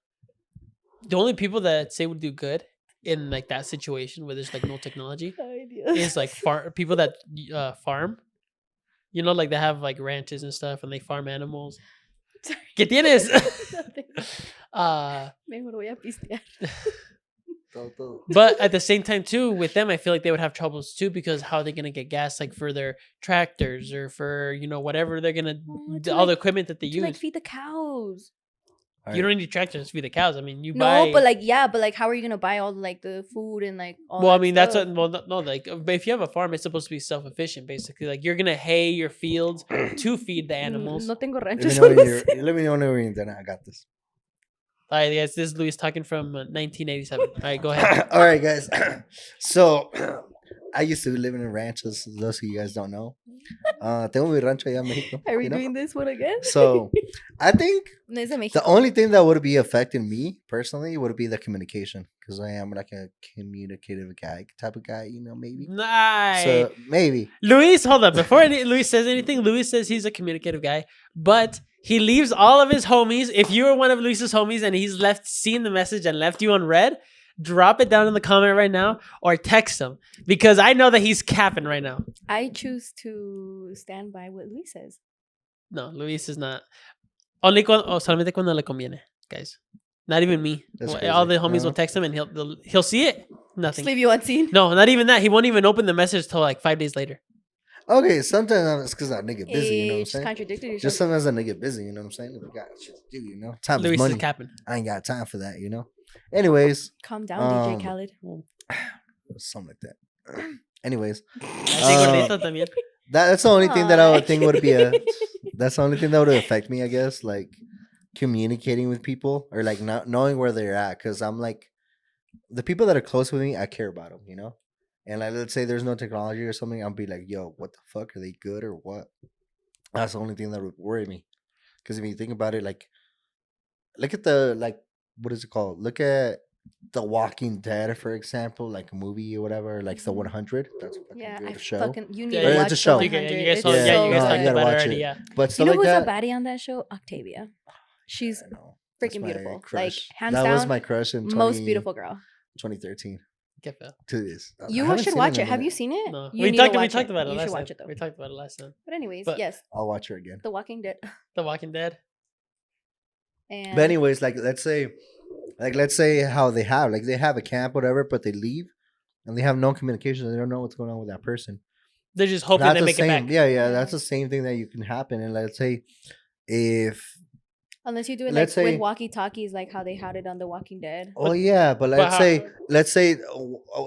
S3: the only people that I'd say would do good in like that situation where there's like no technology
S2: Ay, Dios.
S3: is like people that farm. Like they have like ranches and stuff, and they farm animals.
S2: Sorry.
S3: ¿Qué tienes?
S2: Nothing. Mejor voy a pistear.
S3: But at the same time too, with them, I feel like they would have troubles too, because how are they gonna get gas like for their tractors or for whatever they're gonna
S2: to,
S3: all the
S2: like-
S3: equipment that they
S2: To
S3: use.
S2: like feed the cows.
S3: You don't need tractors to feed the cows. I mean, you
S2: No,
S3: buy.
S2: but like how are you gonna buy all like the food and like all
S3: Well, I
S2: that
S3: mean, that's
S2: stuff?
S3: no, like, but if you have a farm, it's supposed to be self-efficient, basically. Like, you're gonna hay your fields to feed the animals.
S2: No tengo
S1: Let
S2: rancho.
S1: me know
S2: solo
S1: when you're.
S2: sé.
S1: Let me know when you're done. I got this.
S3: All right, guys, this is Luis talking from 1987. All right, go ahead.
S1: All right, guys. So, I used to live in a ranch. Those of you guys don't know. Tengo mi rancho allá en Mexico.
S2: Are we
S1: you know?
S2: doing this one again?
S1: So, I think
S2: No, es de
S1: the
S2: México.
S1: only thing that would be affecting me personally would be the communication, because I am like a communicative type of guy, maybe.
S3: Nice.
S1: So maybe.
S3: Luis, hold up. Before Luis says anything, Luis says he's a communicative guy, but he leaves all of his homies. If you were one of Luis's homies and he's seen the message and left you unread, drop it down in the comment right now or text him, because I know that he's capping right now.
S2: I choose to stand by what Luis says.
S3: No, Luis is not. Solamente cuando le conviene, guys. Not even me.
S1: That's
S3: All the
S1: crazy.
S3: homies will text him and he'll see it.
S2: Just
S3: Nothing.
S2: leave you unseen.
S3: No, not even that. He won't even open the message till like 5 days later.
S1: Okay, sometimes it's because that nigga busy, you know what I'm
S2: Just
S1: saying?
S2: contradicted yourself.
S1: Just sometimes that nigga busy, you know what I'm saying? We got shit to do, you know? Time
S3: Luis
S1: is
S3: is
S1: money.
S3: capping.
S1: I ain't got time for that, you know? Anyways,
S2: Calm down, DJ
S1: um,
S2: Khaled.
S1: something like that. Anyways,
S3: Así gordito también.
S1: that's the only thing that I would think would be
S2: Aw.
S1: that's the only thing that would affect me, I guess, like communicating with people or like not knowing where they're at. Cause I'm like, the people that are close with me, I care about them, you know? And like, let's say there's no technology or something, I'll be like, yo, what the fuck? Are they good or what? That's the only thing that would worry me. Because if you think about it, like, look at what is it called? Look at The Walking Dead, for example, like a movie or whatever, like The
S2: Mhm.
S1: 100. That's a fucking
S2: Yeah, I
S1: good show.
S2: fucking you need
S3: Yeah,
S2: to
S3: yeah,
S2: watch
S1: it's a show.
S2: the
S3: You
S2: 100.
S3: guys
S2: It's
S3: saw,
S1: yeah,
S3: yeah,
S2: so
S3: you guys
S1: no,
S3: talked
S1: you gotta
S3: about it
S1: watch
S3: already.
S1: it.
S3: Yeah,
S1: But
S2: You
S1: stuff
S2: know
S1: like
S2: who's
S1: that,
S2: a baddie on that show? Octavia. She's
S1: I know. That's
S2: freaking
S1: my
S2: beautiful. Like
S1: crush.
S2: hands
S1: That
S2: down,
S1: was my crush in
S2: most beautiful girl.
S1: 2013.
S3: qué feo.
S1: To this. I
S2: You
S1: haven't
S2: should
S1: seen
S2: watch
S1: in
S2: it.
S1: a
S2: Have you
S1: minute.
S2: seen it?
S3: No,
S2: You
S3: we
S2: need
S3: talked.
S2: to
S3: We
S2: watch
S3: talked
S2: it.
S3: about it
S2: You
S3: last
S2: should
S3: time.
S2: watch it though.
S3: We talked about it last time.
S2: But anyways,
S3: But-
S2: yes,
S1: I'll watch her again.
S2: The Walking Dead.
S3: The Walking Dead.
S2: And
S1: But anyways, let's say how they have a camp, whatever, but they leave and they have no communication. They don't know what's going on with that person.
S3: They're just hoping
S1: That's
S3: they
S1: the
S3: make
S1: same.
S3: it back.
S1: Yeah,
S2: Yeah.
S1: that's the same thing that you can happen. And let's say if
S2: unless you do it
S1: let's
S2: like with
S1: say-
S2: walkie talkies, like how they had it on The Walking Dead.
S1: oh yeah, but let's
S3: how-
S1: say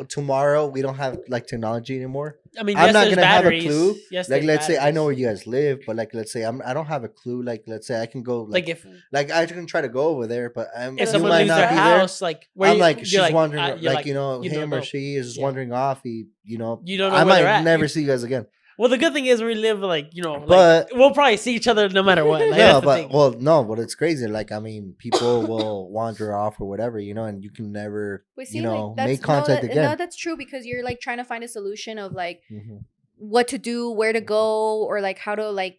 S1: tomorrow we don't have like technology anymore.
S3: I mean,
S1: I'm
S3: yes,
S1: not
S3: there's
S1: gonna have a
S3: batteries.
S1: clue.
S3: Yes,
S1: Like
S3: there's
S1: let's say I know where
S3: batteries.
S1: you guys live, but like let's say I don't have a clue. Like let's say I can go
S3: Like if
S1: I can try to go over there, but
S3: if
S1: you
S3: someone
S1: might
S3: leaves
S1: not
S3: their
S1: be
S3: house, like where
S1: I'm
S3: you,
S1: like
S3: you're
S1: she's wandering,
S3: you're
S1: like you know
S3: you don't
S1: him or
S3: know.
S1: she is just
S3: Yeah.
S1: wandering off. You know,
S3: You don't know
S1: I
S3: where they're
S1: might
S3: at.
S1: never see you guys again.
S3: Well, the good thing is we live like
S1: But-
S3: we'll probably see each other no matter what. Like,
S1: No,
S3: that's the
S1: but
S3: thing.
S1: but it's crazy. Like I mean, people will wander off or whatever, you know, and you can never,
S2: We see,
S1: you know,
S2: like, that's,
S1: make contact
S2: no,
S1: again.
S2: No, that's true because you're like trying to find a solution of like
S1: Mhm.
S2: what to do, where to go, or like how to like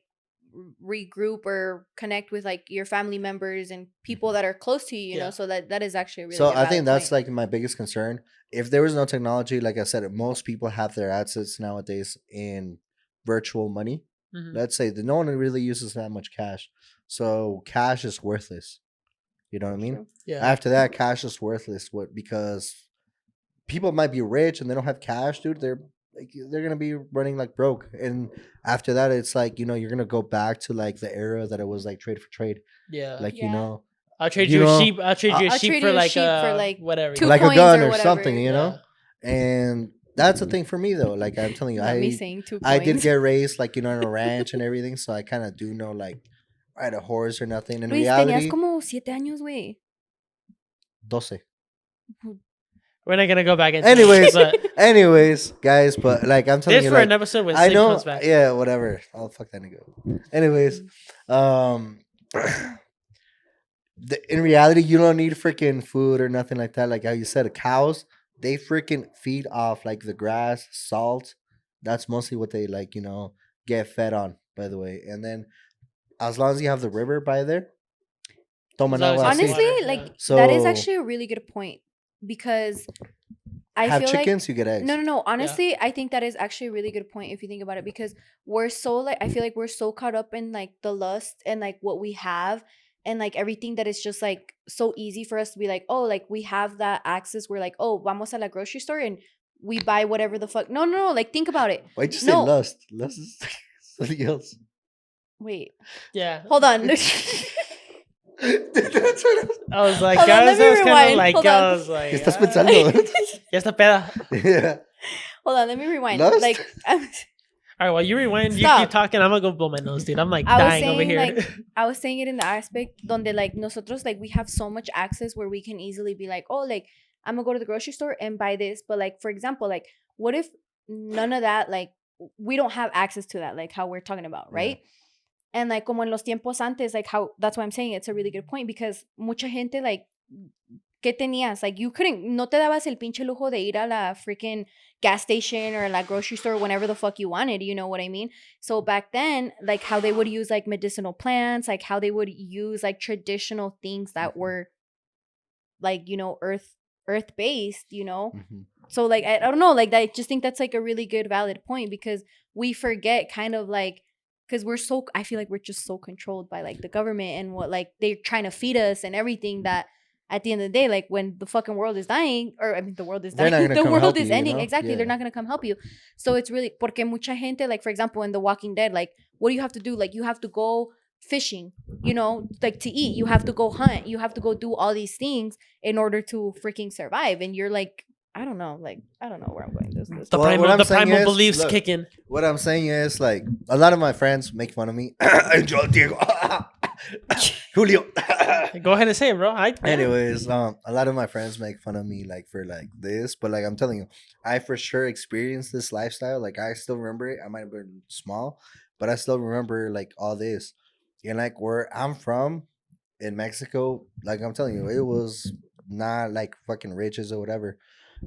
S2: regroup or connect with like your family members and people that are close to you. You know,
S3: Yeah.
S2: so that is actually a really.
S1: So
S2: good
S1: I think
S2: valid
S1: that's
S2: point.
S1: like my biggest concern. If there was no technology, like I said, most people have their assets nowadays in virtual money.
S3: Mhm.
S1: Let's say that no one really uses that much cash, so cash is worthless. You know what I mean?
S2: True.
S3: Yeah.
S1: After that, cash is worthless. What? Because people might be rich and they don't have cash, dude. They're gonna be running like broke. And after that, it's like you know you're gonna go back to like the era that it was like trade for trade.
S3: Yeah.
S1: Like you
S2: Yeah.
S1: know,
S3: I'll trade
S1: you
S3: you a
S1: know,
S3: sheep. I'll trade you a
S2: I'll
S3: sheep
S2: trade
S3: for
S2: you a
S3: like
S2: sheep for, like,
S3: whatever.
S2: 2
S1: like a
S2: coins
S1: gun
S2: or
S1: or
S2: whatever.
S1: something, you know. And that's the thing for me though. Like I'm telling you,
S2: Not me saying 2 coins.
S1: I did get raised like you know on a ranch and everything, so I kind of do know like ride a horse or nothing. In
S2: Luis,
S1: reality,
S2: tenías como 7 años, güey.
S1: 12.
S3: We're not gonna go back into
S1: Anyways,
S3: but
S1: Anyways, guys, but like I'm telling
S3: this
S1: you,
S3: for
S1: like
S3: an episode when
S1: I
S3: Sid
S1: know,
S3: comes back.
S1: yeah, whatever. I'll fuck that nigga. Anyways, in reality, you don't need freaking food or nothing like that. Like how you said, cows, they freaking feed off like the grass, salt. That's mostly what they like, you know, get fed on. By the way, and then as long as you have the river by there, toman
S3: As long as
S1: agua
S3: you have
S1: así.
S2: Honestly,
S3: water,
S2: like
S3: yeah.
S2: that is
S1: So-
S2: actually a really good point because I
S1: have
S2: feel
S1: chickens, you get eggs.
S2: no. Honestly, I think that is actually a really good point if you think about it because we're so like I feel like we're so caught up in like the lust and like what we have and like everything that is just like so easy for us to be like, oh, like we have that access. We're like, oh, vamos a la grocery store and we buy whatever the fuck. No. Like think about it.
S1: Why'd you say
S2: No.
S1: lust? Lust is something else.
S2: Wait,
S3: Yeah.
S2: hold on.
S1: That's what
S3: I was like,
S2: Hold on,
S3: guys,
S2: let
S3: I
S2: me
S3: was kind of
S2: rewind.
S3: like,
S2: Hold
S3: I
S2: on.
S3: was like,
S1: ¿Qué estás
S3: ah,
S1: pensando?
S3: Ya está peda.
S1: Yeah.
S2: Hold on, let me rewind.
S1: Lust?
S2: Like
S3: All right, while you rewind, you
S2: Stop.
S3: keep talking. I'm gonna go blow my nose, dude. I'm like
S2: I was
S3: dying over
S2: saying,
S3: here.
S2: like, I was saying it in the aspect donde like nosotros like we have so much access where we can easily be like, oh, like I'm gonna go to the grocery store and buy this. But like for example, like what if none of that, like we don't have access to that, like how we're talking about, right? And like como en los tiempos antes, like how that's why I'm saying it's a really good point because mucha gente like ¿qué tenías? Like you couldn't, no te dabas el pinche lujo de ir a la freaking gas station or la grocery store whenever the fuck you wanted, you know what I mean? So back then, like how they would use like medicinal plants, like how they would use like traditional things that were like, you know, earth based, you know?
S1: Mhm.
S2: So like I don't know, like I just think that's like a really good valid point because we forget kind of like because I feel like we're just so controlled by like the government and what like they're trying to feed us and everything that at the end of the day, like when the fucking world is dying, or I mean, the world is
S1: They're not
S2: dying,
S1: gonna
S2: the
S1: come
S2: world
S1: help
S2: is
S1: you, you
S2: ending.
S1: know?
S2: Exactly. They're
S1: Yeah.
S2: not going to come help you. So it's really, porque mucha gente, like, for example, in The Walking Dead, like, what do you have to do? Like, you have to go fishing, like to eat. You have to go hunt. You have to go do all these things in order to freaking survive. And you're like, I don't know. Like, I don't know where I'm going this.
S3: The
S1: Well, what
S3: primal,
S1: I'm
S3: the
S1: saying
S3: primal
S1: is,
S3: beliefs
S1: look,
S3: kick in.
S1: What I'm saying is, like, a lot of my friends make fun of me. Enjoy, Diego. Julio.
S3: Go ahead and say it, bro.
S1: Anyways, a lot of my friends make fun of me like for like this, but like I'm telling you, I for sure experienced this lifestyle. Like I still remember it. I might have been small, but I still remember like all this. And like where I'm from in Mexico, like I'm telling you, it was not like fucking riches or whatever.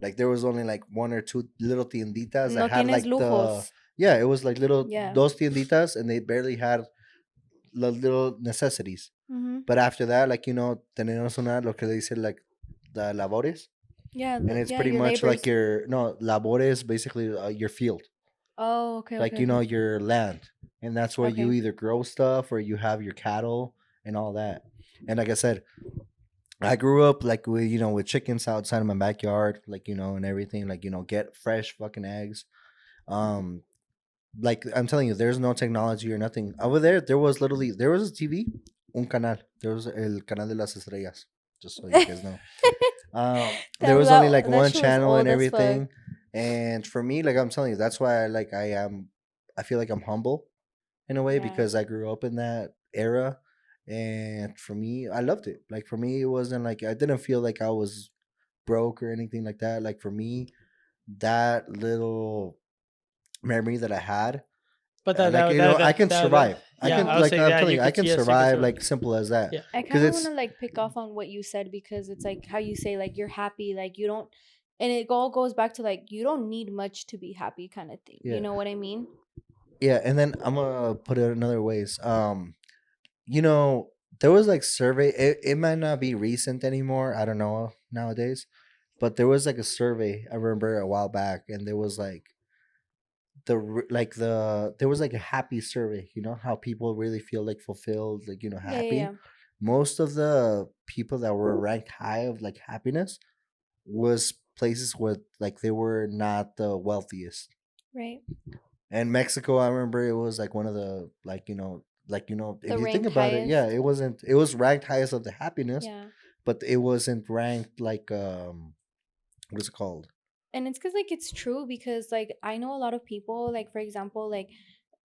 S1: Like there was only like one or two little tienditas that
S2: No
S1: had
S2: tienes
S1: like the
S2: lujos.
S1: yeah, it was like little
S2: Yeah.
S1: those tienditas, and they barely had the little necessities.
S2: Mm-hmm.
S1: But after that, like, tenemos una, lo que le dice, like, the labores.
S2: Yeah.
S1: And it's
S2: Yeah.
S1: pretty
S2: Your
S1: much
S2: labors.
S1: like no, labores, basically your field.
S2: Oh, okay.
S1: Like,
S2: Okay. Okay.
S1: your land. And that's where you
S2: Okay.
S1: either grow stuff or you have your cattle and all that. And like I said, I grew up like with, with chickens outside of my backyard, like, and everything, like, get fresh fucking eggs. Um, like I'm telling you, there's no technology or nothing over there. There was a TV, un canal. There was el canal de las estrellas, just so you guys know. There was only like
S2: That
S1: one
S2: shit was
S1: channel and
S2: old as fuck.
S1: everything, and for me, like I'm telling you, that's why I feel like I'm humble in a way
S2: Yeah.
S1: because I grew up in that era, and for me, I loved it. Like for me, it wasn't like I didn't feel like I was broke or anything like that. Like for me, that little memory that I had,
S3: But
S1: like I can survive. I
S3: yeah,
S1: can,
S3: I would
S1: like
S3: say
S1: I'm
S3: yeah,
S1: telling
S3: you
S1: you, I
S3: could
S1: can
S3: yes, you could
S1: survive
S3: survive.
S1: like simple as that.
S3: Yeah.
S2: I
S1: Because
S2: kind of want
S1: it's
S2: to like pick off on what you said because it's like how you say like you're happy, like you don't, and it all goes back to like you don't need much to be happy, kind of thing. You
S1: yeah,
S2: know what I mean?
S1: yeah. And then I'm gonna put it another ways. You know, there was like survey. It might not be recent anymore. I don't know nowadays, but there was like a survey I remember a while back, and there was like there was like a happy survey. You know how people really feel like fulfilled, like
S2: Yeah, yeah,
S1: happy.
S2: yeah.
S1: Most of the people that were ranked high of like happiness was places where like they were not the wealthiest.
S2: Right.
S1: And Mexico, I remember it was like one of the if
S2: The
S1: you think
S2: ranked
S1: about it, yeah,
S2: highest.
S1: it was ranked highest of the happiness,
S2: Yeah.
S1: but it wasn't ranked like what is it called?
S2: And it's because like it's true because like I know a lot of people like for example like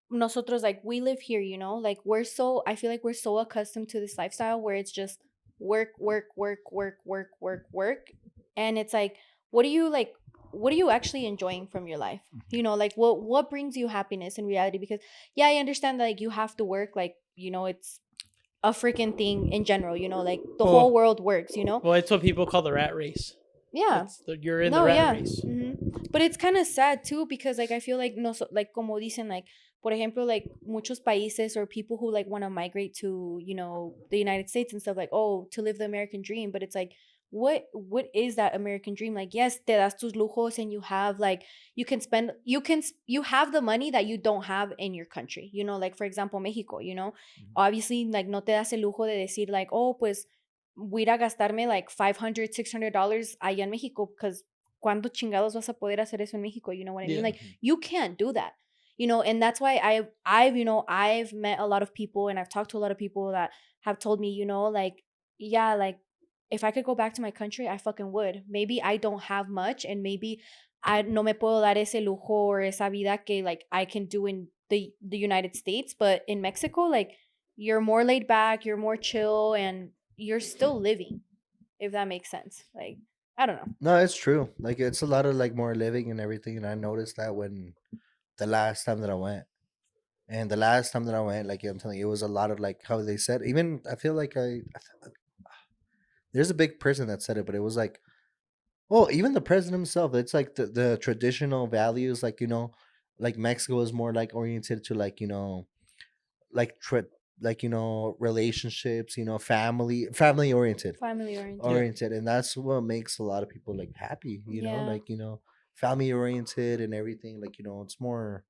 S2: nosotros like we live here, like I feel like we're so accustomed to this lifestyle where it's just work, work, work, work, work, work, work. And it's like, what do you like what are you actually enjoying from your life? Like what brings you happiness in reality? Because yeah, I understand that like you have to work, like, it's a freaking thing in general, like the whole
S3: Well,
S2: world works.
S3: well, it's what people call the rat race.
S2: Yeah.
S3: You're in the
S2: No,
S3: rat
S2: yeah.
S3: race.
S2: But it's kind of sad too because like I feel like no like como dicen like por ejemplo like muchos países or people who like want to migrate to, the United States and stuff like, oh, to live the American dream, but it's like what is that American dream? Like, yes, te das tus lujos and you have like you can spend you have the money that you don't have in your country, like for example Mexico, obviously like no te das el lujo de decir like, oh, pues voy a ir a gastarme like $500 $600 allá en México because ¿cuándo chingados vas a poder hacer eso en México? You know what I mean?
S3: Yeah.
S2: Like you can't do that. And that's why I've met a lot of people and I've talked to a lot of people that have told me, like, yeah, like if I could go back to my country, I fucking would. Maybe I don't have much and maybe I no me puedo dar ese lujo or esa vida que like I can do in the United States, but in Mexico, like you're more laid back, you're more chill, and you're still living, if that makes sense. Like, I don't know.
S1: No, it's true. Like it's a lot of like more living and everything, and I noticed that when the last time that I went. And the last time that I went, like I'm telling you, it was a lot of like how they said. Even I feel like there's a big person that said it, but it was like, well, even the president himself. It's like the traditional values, like like Mexico is more like oriented to like like relationships, family oriented,
S2: Family oriented.
S3: Yeah.
S1: and that's what makes a lot of people like happy.
S2: Yeah.
S1: Like family oriented and everything. Like it's more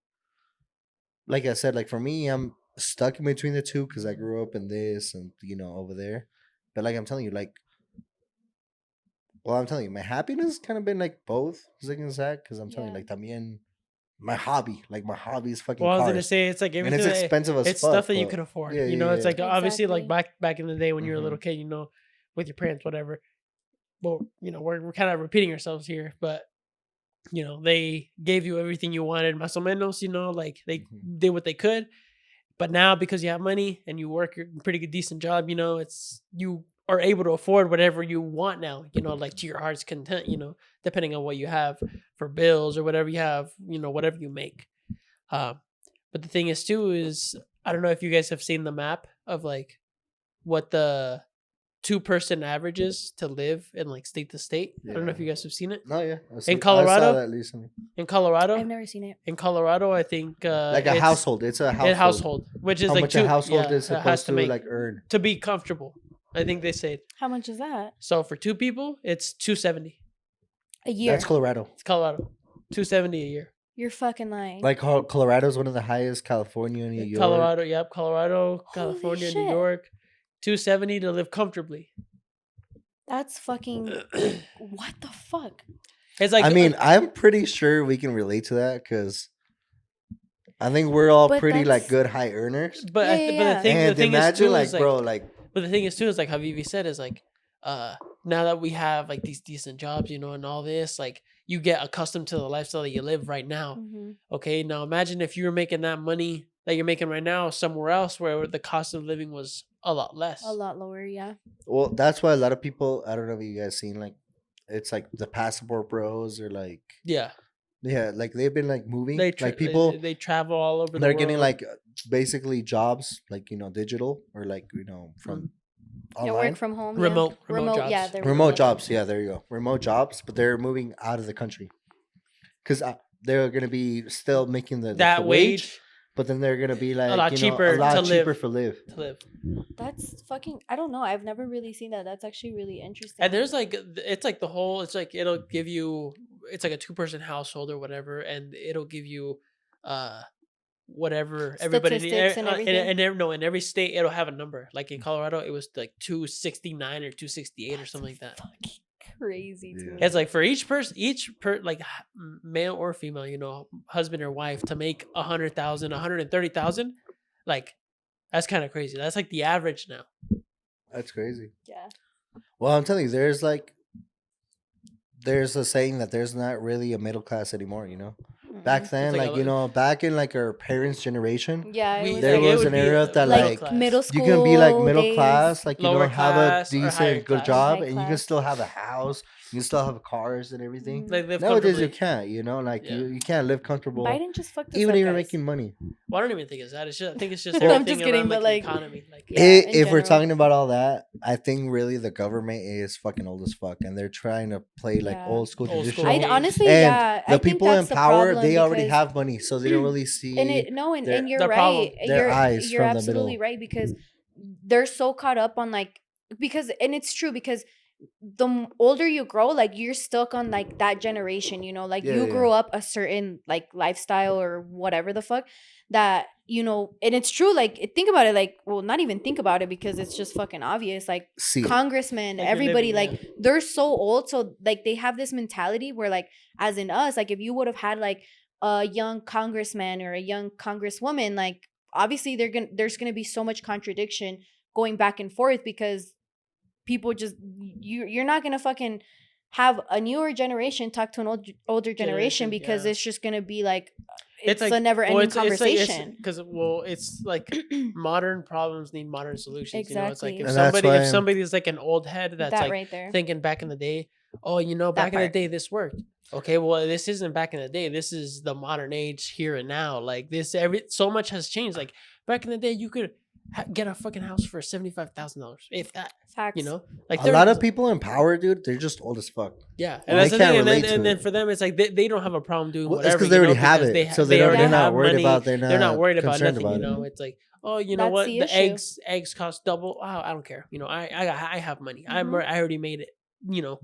S1: like I said, like for me, I'm stuck in between the two because I grew up in this and over there. But like I'm telling you, like Well, I'm telling you, my happiness kind of been like both zick and zack because I'm telling you,
S2: Yeah.
S1: like también my hobby is fucking
S3: Well, I was gonna
S1: cars,
S3: say it's like
S1: and
S3: everything.
S1: it's expensive as
S3: It's
S1: fuck.
S3: stuff that you
S1: But
S3: can afford.
S1: yeah,
S3: You
S1: yeah,
S3: know, it's
S1: yeah.
S3: like obviously like
S2: Exactly.
S3: back in the day when you were a little
S1: Mhm.
S3: kid, you know, with your parents, whatever. Well, you know, we're kind of repeating ourselves here, but you know, they gave you everything you wanted, más o menos. You know, like they
S1: Mhm.
S3: did what they could. But now because you have money and you work a pretty good decent job, you know, it's you are able to afford whatever you want now, you know, like to your heart's content, you know, depending on what you have for bills or whatever you have, you know, whatever you make. Um, but the thing is too is I don't know if you guys have seen the map of like what the 2-person average is to live in like state to state. I don't know if you guys have seen it.
S1: No, yeah,
S3: In
S1: I saw
S3: Colorado,
S1: that recently.
S3: in Colorado,
S2: I've never seen it.
S3: I think
S1: Like a
S3: it's
S1: household, it's a
S3: a
S1: household.
S3: household, which is
S1: How
S3: like
S1: much a household is
S3: it has
S1: supposed
S3: to
S1: to
S3: make
S1: like earn?
S3: to be comfortable. I think they say.
S2: How much is that?
S3: So for 2 people, it's 270.
S2: A year.
S1: That's Colorado.
S3: It's Colorado. 270 a year.
S2: You're fucking lying.
S1: Like Colorado is one of the highest. California, New York.
S3: Colorado, yep, Colorado,
S2: Holy
S3: California, New
S2: shit.
S3: York. 270 to live comfortably.
S2: That's fucking. What the fuck?
S3: It's like
S1: I mean, I'm pretty sure we can relate to that because I think we're all
S2: But
S1: pretty like
S2: that's-
S1: good high earners.
S3: but
S2: Yeah,
S3: but
S2: yeah,
S3: the thing
S1: And
S3: the thing is
S1: imagine
S3: too
S1: like,
S3: is like
S1: bro, like
S3: but the thing is too is like how Vivi said is like now that we have like these decent jobs, you know, and all this, like you get accustomed to the lifestyle that you live right now.
S2: Mhm.
S3: Okay, now imagine if you were making that money that you're making right now somewhere else where the cost of living was a lot less.
S2: A lot lower, yeah.
S1: well, that's why a lot of people. I don't know if you guys seen like, it's like the passport bros or like
S3: Yeah,
S1: like they've been like moving like
S3: they,
S1: people.
S3: they travel all over the
S1: They're
S3: world.
S1: getting like basically jobs like digital or like from
S2: Yeah,
S1: online.
S2: work from home.
S3: Remote-
S2: yeah.
S3: remote jobs.
S2: Yeah, they're
S1: Remote jobs, yeah, there you go. Remote jobs, but they're moving out of the country because they're gonna be still making the
S3: that
S1: wage, but then they're gonna be like
S3: lot
S1: a
S3: cheaper
S1: lot
S3: to
S1: cheaper
S3: live.
S1: for live.
S3: to live.
S2: That's fucking. I don't know. I've never really seen that. That's actually really interesting.
S3: And there's like it's like the whole it's like it'll give you it's like a 2-person household or whatever, and it'll give you whatever everybody
S2: Statistics and everything.
S3: in every state it'll have a number. Like in Colorado, it was like 269 or 268 or something like that.
S2: Fucking crazy to
S1: Yeah.
S2: me.
S3: It's like for each like male or female, you know, husband or wife to make 100,000, 130,000, like that's kind of crazy. That's like the average now.
S1: That's crazy.
S2: Yeah.
S1: Well, I'm telling you, there's a saying that there's not really a middle class anymore. Back
S2: Mm-mm.
S1: then,
S3: like a-
S1: back in like our parents' generation,
S2: Yeah, it
S3: We-
S2: was
S1: there
S2: like,
S3: it
S1: was
S3: would
S1: an
S3: be,
S1: era that
S3: lower
S1: like
S3: class.
S2: middle
S1: you
S2: school.
S1: can be like middle
S2: days.
S1: class, like
S3: Lower
S1: have
S3: class
S1: a
S3: or higher
S1: decent good
S3: class.
S1: job,
S2: High
S1: and you can
S2: class.
S1: still have a house, you can still have cars and everything.
S2: Mhm.
S3: Like live
S1: Nowadays you
S3: comfortably.
S1: can't, like
S3: Yeah.
S1: you can't live comfortable
S2: Biden just fucked us
S1: even
S2: up,
S1: if you're
S2: guys.
S1: making money.
S3: Well, I don't even think it's that. It's just I think it's just
S1: Well, I'm
S3: everything
S2: just kidding,
S3: around
S2: but,
S3: like
S2: like,
S3: the economy. Like
S2: Yeah,
S1: if
S2: in
S1: we're
S2: general.
S1: talking about all that, I think really the government is fucking old as fuck, and they're trying to play like
S2: Yeah.
S1: old school
S3: Old school.
S1: traditional.
S2: I honestly,
S1: And
S2: yeah,
S1: the
S2: I think
S1: people in
S2: that's the
S1: power,
S2: problem
S1: they already
S2: because-
S1: have money, so they don't really see.
S2: and
S1: their-
S2: you're
S3: their problem.
S2: right.
S1: Their
S2: You're
S1: eyes
S2: you're
S1: from the
S2: absolutely
S1: middle.
S2: right because they're so caught up on like and it's true because the older you grow, like you're stuck on like that generation, like
S1: Yeah,
S2: you
S1: yeah.
S2: grew up a certain like lifestyle or whatever the fuck that and it's true. Like think about it, like well, not even think about it because it's just fucking obvious. Like
S1: See it.
S2: congressmen,
S3: Like you're
S2: everybody,
S3: living,
S2: like they're so old, so like they have this mentality where like as in us, like if you would have had like a young congressman or a young congresswoman, like obviously there's gonna be so much contradiction going back and forth because people just you're not gonna fucking have a newer generation talk to an older generation because
S3: yeah.
S2: it's just gonna be like it's
S3: like
S2: a never ending conversation.
S3: Because it's like modern problems need modern solutions. You know, it's like
S2: Exactly.
S3: if
S1: And that's why
S3: somebody's like an old head that's
S2: that
S3: like
S2: right there.
S3: thinking back in the day, oh, back in the day this worked. Okay, well, this isn't back in the day. This is the modern age here and now. Like so much has changed. Like back in the day, you could get a fucking house for $75,000 if that.
S2: Facts.
S3: Like
S1: a lot of people in power, dude, they're just old as fuck.
S3: Yeah,
S1: And
S3: and that's
S1: they
S3: the
S1: can't
S3: thing. And
S1: relate to
S3: then
S1: it.
S3: for them, it's like they don't have a problem doing
S1: Well, it's
S3: whatever.
S1: because they already have it, so
S3: they
S1: they're not
S3: have
S1: worried
S3: money.
S1: about.
S3: They're not worried about
S1: concerned
S3: nothing.
S1: about it.
S3: It's like, oh, you know
S2: That's
S3: what?
S2: the
S3: The
S2: issue.
S3: eggs cost double. Oh, I don't care. I have money.
S2: Mhm.
S3: I already made it.
S1: Mhm.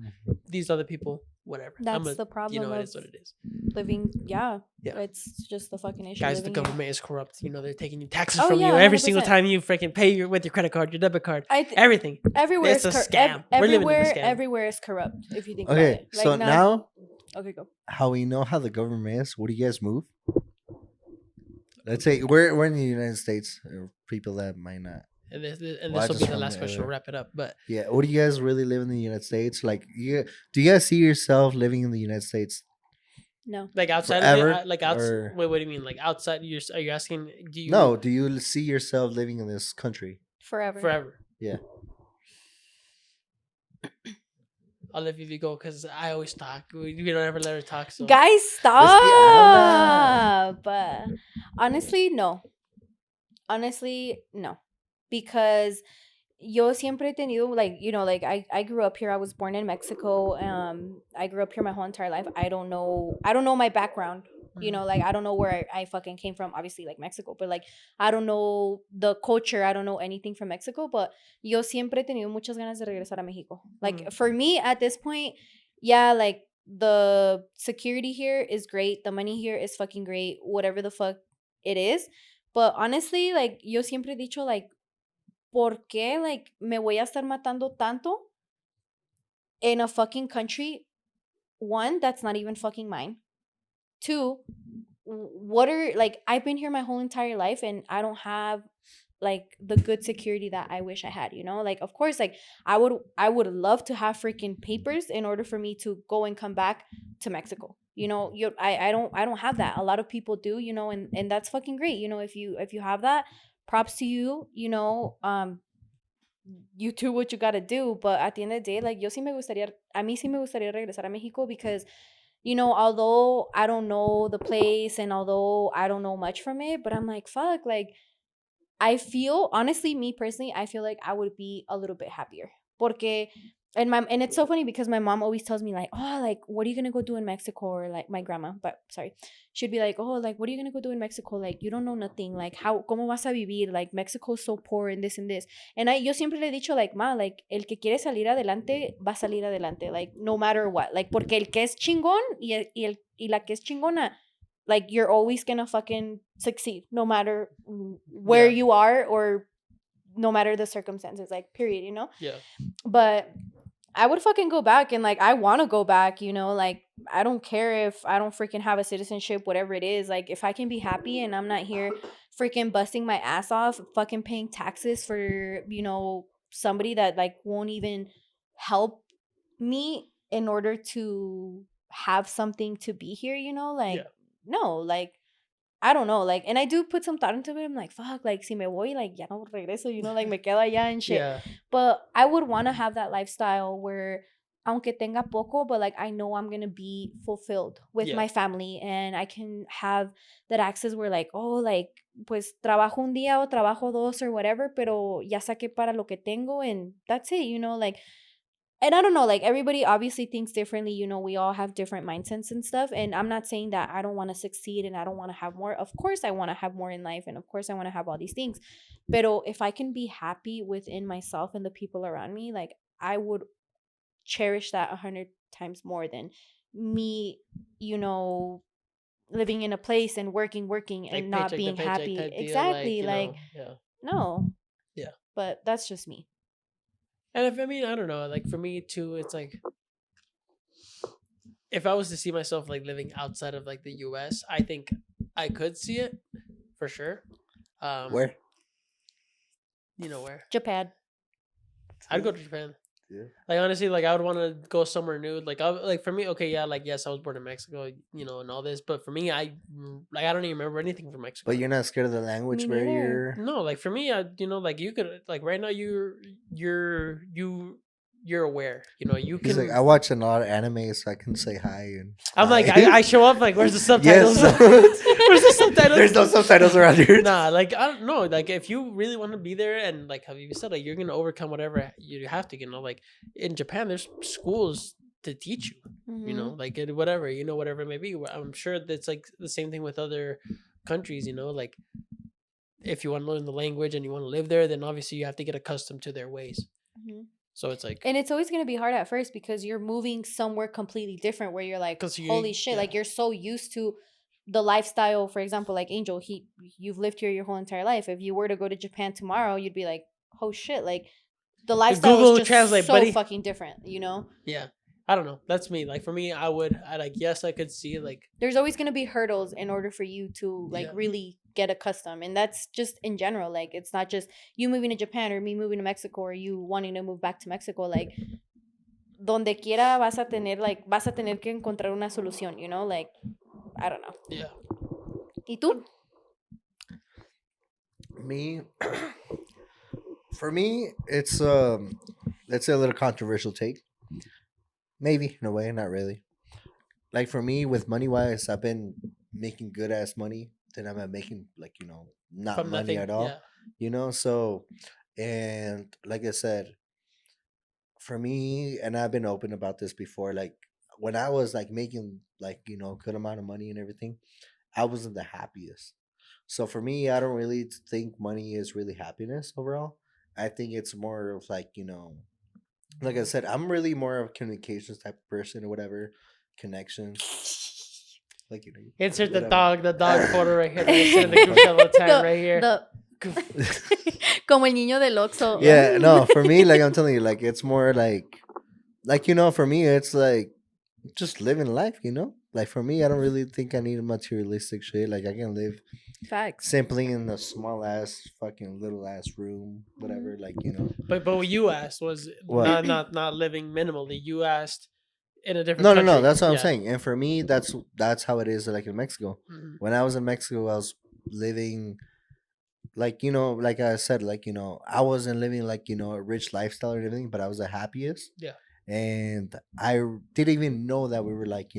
S3: These other people whatever.
S2: That's the problem
S3: it
S2: of
S3: is what it is.
S2: living. Yeah,
S3: Yeah.
S2: it's just the fucking issue.
S3: Guys, the
S2: living here.
S3: government is corrupt. They're taking taxes
S2: Oh,
S3: from you
S2: yeah,
S3: every single
S2: 100%.
S3: time you freaking pay with your credit card, your debit card,
S2: I
S3: everything.
S2: everywhere
S3: It's
S2: is
S3: a scam. We're living in a scam.
S2: Everywhere is corrupt. If you think about
S1: Okay,
S2: it.
S1: so
S2: not-
S1: now
S2: okay, go.
S1: how we know how the government is? Where do you guys move? Let's say we're in the United States. People that might not.
S3: And this
S1: Watch
S3: will
S1: us
S3: be the
S1: from
S3: last question.
S1: there.
S3: We'll wrap it up. But
S1: Yeah, what do you guys really live in the United States? Like, do you guys see yourself living in the United States?
S2: No.
S3: like outside
S1: Forever,
S3: of it, like outside.
S1: or-
S3: Wait, what do you mean? Like outside? Are you asking? Do you
S1: No, do you see yourself living in this country?
S2: Forever.
S3: forever?
S1: Yeah.
S3: I'll let Vivi go because I always talk. We don't ever let her talk. So
S2: Guys,
S1: habla.
S2: stop. Honestly, no. Because yo siempre he tenido, like, I grew up here. I was born in Mexico. I grew up here my whole entire life. I don't know my background. Like, I don't know where I fucking came from. Obviously, like, Mexico. But, like, I don't know the culture. I don't know anything from Mexico. But yo siempre he tenido muchas ganas de regresar a Mexico. Like, for me, at this point, yeah, like, the security here is great. The money here is fucking great. Whatever the fuck it is. But honestly, like, yo siempre he dicho, like, ¿por qué, like, me voy a estar matando tanto in a fucking country, one, that's not even fucking mine? Two, I've been here my whole entire life and I don't have, like, the good security that I wish I had, Like, of course, like, I would love to have freaking papers in order for me to go and come back to Mexico. I don't have that. A lot of people do, and that's fucking great. If you have that, props to you. You do what you gotta do. But at the end of the day, like, a mí sí me gustaría regresar a Mexico because, although I don't know the place and although I don't know much from it, but I'm like, fuck, like, I feel, honestly, me personally, I feel like I would be a little bit happier. Porque, and it's so funny because my mom always tells me, like, oh, like, what are you gonna go do in Mexico? Or, like, my grandma, but sorry, she'd be like, oh, like, what are you gonna go do in Mexico? Like, you don't know nothing. Like, cómo vas a vivir? Like, Mexico's so poor and this and this. And yo siempre le he dicho, like, ma, like, el que quiere salir adelante, va a salir adelante. Like, no matter what. Like, porque el que es chingón y la que es chingona, like, you're always gonna fucking succeed no matter where you are or no matter the circumstances, like, period,
S3: Yeah.
S2: But I would fucking go back and, like, I want to go back, like, I don't care if I don't freaking have a citizenship, whatever it is. Like, if I can be happy and I'm not here freaking busting my ass off, fucking paying taxes for, somebody that, like, won't even help me in order to have something to be here, like, no, like, I don't know, like, and I do put some thought into it. I'm like, fuck, like, si me voy, like, ya no regreso, like, me quedo allá and shit.
S3: Yeah.
S2: But I would want to have that lifestyle where, aunque tenga poco, but, like, I know I'm gonna be fulfilled with my family, and I can have that access where, like, oh, like, pues trabajo un día o trabajo dos or whatever, pero ya saqué para lo que tengo, and that's it, like. And I don't know, like, everybody obviously thinks differently. We all have different mindsets and stuff. And I'm not saying that I don't want to succeed and I don't want to have more. Of course, I want to have more in life. And of course, I want to have all these things. But if I can be happy within myself and the people around me, like, I would cherish that 100 times more than me, living in a place and working and
S3: like
S2: not being happy. Exactly. Like, no.
S3: Yeah.
S2: But that's just me.
S3: And I don't know, like, for me too, it's like, if I was to see myself, like, living outside of, like, the US, I think I could see it for sure.
S1: Where?
S3: You know where?
S2: Japan.
S3: I'd go to Japan.
S1: Yeah.
S3: Like, honestly, like, I would want to go somewhere new. Like, for me, okay, yeah, like, yes, I was born in Mexico, and all this, but for me, I don't even remember anything from Mexico.
S1: But you're not scared of the language
S2: Me neither.
S1: barrier?
S3: No, like, for me, like, you could, like, right now you're aware, you
S1: He's
S3: can.
S1: like, I watch a lot of anime, so I can say hi. And
S3: I'm like,
S1: hi.
S3: I show up, like, where's the subtitles?
S1: Yes.
S3: Where's the subtitles?
S1: There's no subtitles around here.
S3: Nah, like, I don't know. Like, if you really want to be there and, like, how you said, like, you're going to overcome whatever you have to, like, in Japan, there's schools to teach you,
S2: Mm-hmm.
S3: like, whatever, whatever it may be. I'm sure that's, like, the same thing with other countries, like, if you want to learn the language and you want to live there, then obviously you have to get accustomed to their ways.
S2: Mm-hmm.
S3: So it's like,
S2: and it's always going to be hard at first because you're moving somewhere completely different where you're like,
S3: 'Cause you-
S2: holy shit,
S3: yeah.
S2: like you're so used to the lifestyle. For example, like Angel, you've lived here your whole entire life. If you were to go to Japan tomorrow, you'd be like, oh shit, like the lifestyle
S3: Google
S2: is just
S3: Translate,
S2: so
S3: buddy.
S2: fucking different, you know?
S3: yeah, I don't know. That's me. Like for me, I like, yes, I could see like,
S2: There's always going to be hurdles in order for you to like
S3: Yeah.
S2: really get accustomed, and that's just in general. Like it's not just you moving to Japan or me moving to Mexico or you wanting to move back to Mexico. Like donde quiera vas a tener que encontrar una solución, you know? Like I don't know.
S3: yeah.
S2: ¿Y tú?
S1: Me, for me, it's let's say a little controversial take. Maybe in a way, not really. Like for me, with money wise, I've been making good ass money. Then I'm making like not
S3: From
S1: money
S3: nothing.
S1: at all.
S3: Yeah.
S1: So, and like I said, for me, and I've been open about this before. Like when I was like making like good amount of money and everything, I wasn't the happiest. So for me, I don't really think money is really happiness overall. I think it's more of like like I said, I'm really more of a communications type of person or whatever, connections. Like
S3: Insert the
S1: whatever.
S3: dog photo right here. In the group chat all the time right here.
S2: Como el niño del Oxxo.
S1: Yeah, no, for me, like I'm telling you, like it's more like for me, it's like just living life. Like for me, I don't really think I need materialistic shit. Like I can live
S2: Facts.
S1: simply in a small ass fucking little ass room, whatever. Like
S3: But what you asked was
S1: What?
S3: not living minimally. You asked in a different
S1: No,
S3: country.
S1: that's what I'm
S3: Yeah.
S1: saying. And for me, that's how it is. Like in Mexico,
S3: Mhm.
S1: when I was in Mexico, I was living like like I said, like I wasn't living like a rich lifestyle or anything, but I was the happiest.
S3: Yeah.
S1: And I didn't even know that we were like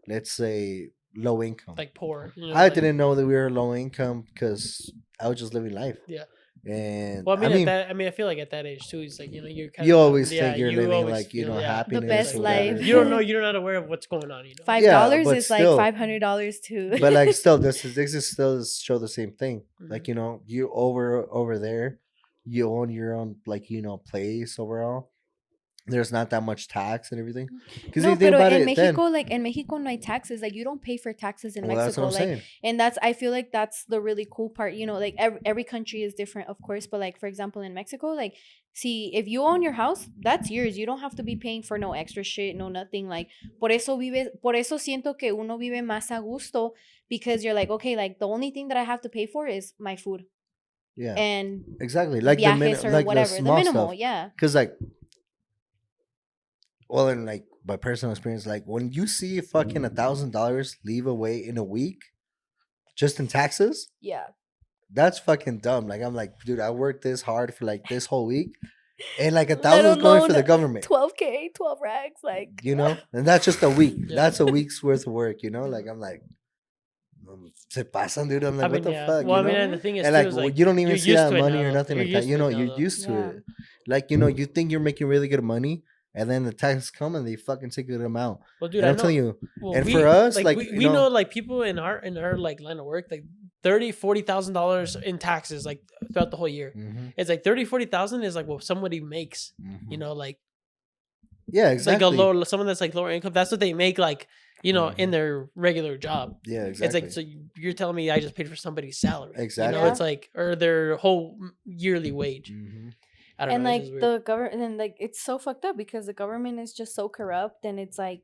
S1: let's say low income.
S3: Like poor.
S1: I didn't know that we were low income because I was just living life.
S3: Yeah.
S1: And
S3: Well, I feel like at that age too, it's like you're kind
S1: you
S3: of
S1: always think you're living
S3: always
S1: like
S3: feel,
S1: happiness.
S2: The best
S1: or whatever.
S2: life.
S3: You're not aware of what's going on.
S2: $5
S1: but
S2: is
S1: still.
S2: like $500 too.
S1: But like still, this is still show the same thing. Like
S3: Mhm.
S1: you over there, you own your own like place overall. There's not that much tax and everything. Because
S2: No,
S1: you think
S2: pero
S1: about
S2: in
S1: it,
S2: Mexico,
S1: then
S2: like in Mexico, no hay taxes. Like you don't pay for taxes in
S1: well, that's
S2: Mexico.
S1: what I'm
S2: Like,
S1: saying.
S2: and I feel like that's the really cool part. Like every country is different, of course. But like for example, in Mexico, like see if you own your house, that's yours. You don't have to be paying for no extra shit, no nothing. Like por eso siento que uno vive más a gusto because you're like, okay, like the only thing that I have to pay for is my food
S1: Yeah,
S2: and
S1: exactly. Like
S2: viajes or
S1: like
S2: whatever,
S1: the
S2: the
S1: small
S2: minimal,
S1: stuff.
S2: yeah.
S1: Because like, well, in like by personal experience, like when you see fucking $1,000 leave away in a week, just in taxes,
S2: Yeah.
S1: that's fucking dumb. Like I'm like, dude, I worked this hard for like this whole week, and like
S2: Let
S1: 1,000 is going for
S2: alone
S1: the government.
S2: 12K, 12 rags, like
S1: And that's just a week.
S3: Yeah.
S1: That's a week's worth of work. Like I'm like, se pasan, dude. I'm like, what the fuck?
S3: Well, and the thing is,
S1: And
S3: too,
S1: like,
S3: is,
S1: well, you don't even
S3: you're
S1: see
S3: used
S1: that
S3: to it
S1: money
S3: now,
S1: or
S3: though.
S1: nothing
S3: You're
S1: like that.
S3: used to it now,
S1: You're
S3: though.
S1: used to
S2: Yeah.
S1: it. Like, you think you're making really good money, and then the taxes come and they fucking take a good amount.
S3: Well, dude,
S1: And
S3: I
S1: I'm
S3: know.
S1: telling you,
S3: Well,
S1: and for us,
S3: like
S1: like,
S3: we know like people in our like line of work, like $30,000-$40,000 in taxes like throughout the whole year.
S1: Mhm,
S3: It's like 30,000-40,000 is like what somebody makes.
S1: mhm.
S3: Like
S1: Yeah, exactly.
S3: like someone that's like lower income. That's what they make like in
S1: Mhm.
S3: their regular job.
S1: Yeah, exactly.
S3: It's like, so you're telling me I just paid for somebody's salary.
S1: Exactly.
S2: Yeah.
S3: It's like, or their whole yearly wage.
S1: Mhm.
S3: I don't
S2: and
S3: know.
S2: like
S3: It's just weird.
S2: the government, and like it's so fucked up because the government is just so corrupt, and it's like,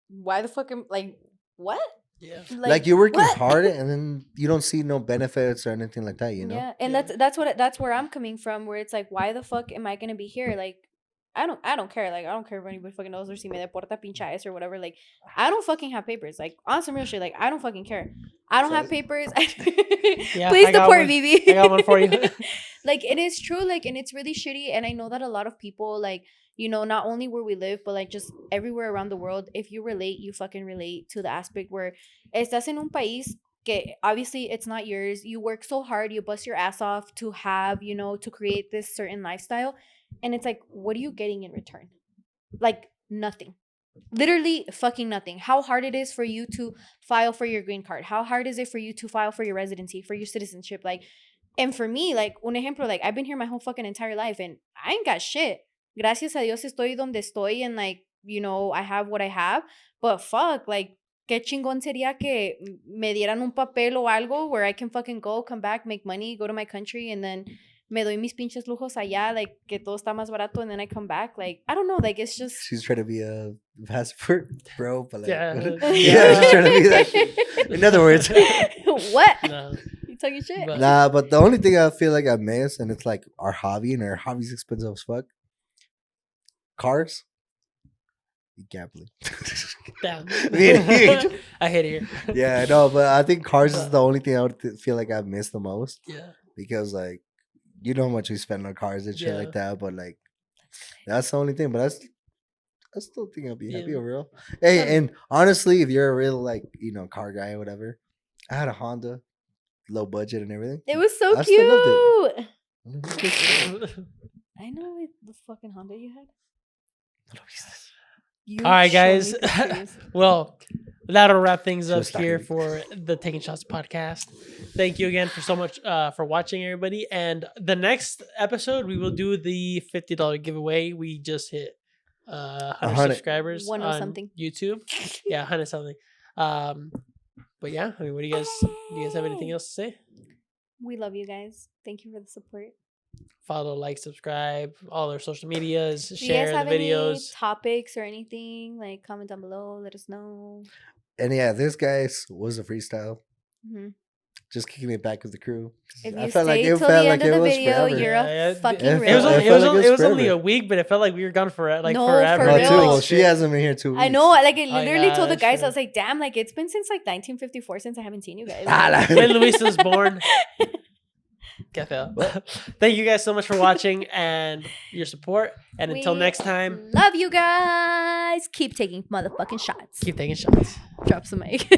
S2: why the fuck am like what?
S3: Yeah.
S1: Like you're working
S2: what?
S1: hard, and then you don't see no benefits or anything like that.
S2: Yeah, and
S3: Yeah.
S2: that's where I'm coming from. Where it's like, why the fuck am I gonna be here? Like, I don't care. Like, I don't care if anybody fucking knows or si me deporta pincha es or whatever. Like, I don't fucking have papers. Like, on some real shit. Like, I don't fucking care. I don't have papers.
S3: Yeah,
S2: Please
S3: I got
S2: deport
S3: one.
S2: Vivi.
S3: I got one for you.
S2: Like, it is true. Like, and it's really shitty. And I know that a lot of people, like, not only where we live, but like just everywhere around the world, if you relate, you fucking relate to the aspect where estás en un país que obviously it's not yours. You work so hard, you bust your ass off to have, to create this certain lifestyle. And it's like, what are you getting in return? Like, nothing. Literally fucking nothing. How hard it is for you to file for your green card. How hard is it for you to file for your residency, for your citizenship? Like, and for me, like, un ejemplo, like, I've been here my whole fucking entire life and I ain't got shit. gracias a Dios estoy donde estoy and like, you know, I have what I have. But fuck, like, qué chingón sería que me dieran un papel o algo where I can fucking go, come back, make money, go to my country, and then me doy mis pinches lujos allá, like, que todo está más barato, and then I come back. Like, I don't know, like, it's just...
S1: She's trying to be a passport bro, but like,
S3: Yeah.
S1: yeah, she's trying to be that shit. In other words,
S2: What?
S3: No.
S2: You talking shit?
S3: But-
S1: nah. But the only thing I feel like I miss, and it's like our hobby, and our hobby's expensive as fuck. Cars, gambling.
S3: Damn.
S1: Me.
S3: I hate it here.
S1: Yeah, I know, but I think cars is the only thing I would feel like I miss the most
S3: Yeah.
S1: because like you know how much we spend on cars and shit
S3: Yeah.
S1: like that, but like that's the only thing. But I still think I'll be happy
S3: Yeah.
S1: overall. Hey,
S3: Yeah.
S1: and honestly, if you're a real like car guy or whatever, I had a Honda, low budget and everything.
S2: It was so
S1: I
S2: cute.
S1: still loved it.
S2: I know the fucking Honda you had. You
S3: All right,
S2: showed me
S3: guys.
S2: pictures.
S3: Well, that'll wrap things
S1: She
S3: up
S1: was talking
S3: here
S1: to me.
S3: for the Taking Shots podcast. Thank you again for so much for watching, everybody. And the next episode, we will do the $50 giveaway. We just hit 100
S1: 100.
S3: subscribers
S2: 100
S3: on
S2: something.
S3: YouTube. Yeah, 100 something. But yeah, I mean, what do you guys have anything else to say?
S2: We love you guys. Thank you for the support.
S3: Follow, like, subscribe, all our social medias,
S2: Do you
S3: share
S2: guys
S3: the
S2: have
S3: videos.
S2: any topics or anything? Like, comment down below. Let us know.
S1: And yeah, this guys was a freestyle.
S2: hmm
S1: Just kicking it back with the crew.
S2: If
S1: I
S2: you
S1: felt
S2: stay
S1: like it
S2: till
S1: felt
S2: the
S1: like
S2: end of
S1: it
S2: the
S1: was
S2: video,
S1: forever.
S2: you're
S3: Yeah,
S2: a
S3: yeah,
S2: fucking
S1: it
S3: It was
S1: felt-
S3: only,
S2: real.
S3: it was,
S1: like
S3: only,
S1: it
S3: it
S1: was
S3: was only
S1: forever.
S3: a week, but it felt like we were gone for
S2: No,
S3: forever.
S2: for
S1: No,
S2: real.
S1: too. She hasn't been here 2 weeks.
S2: I know, like, I
S3: Oh,
S2: literally
S3: yeah,
S2: told the
S3: that's
S2: guys,
S3: true.
S2: I was like, damn, like, it's been since, like, 1954 since I haven't seen you guys.
S1: Ah, like-
S3: When Luis was born. Qué feo. Thank you guys so much for watching and your support. And until
S2: We
S3: next time,
S2: love you guys. Keep taking motherfucking shots.
S3: keep taking shots.
S2: Drop some mic.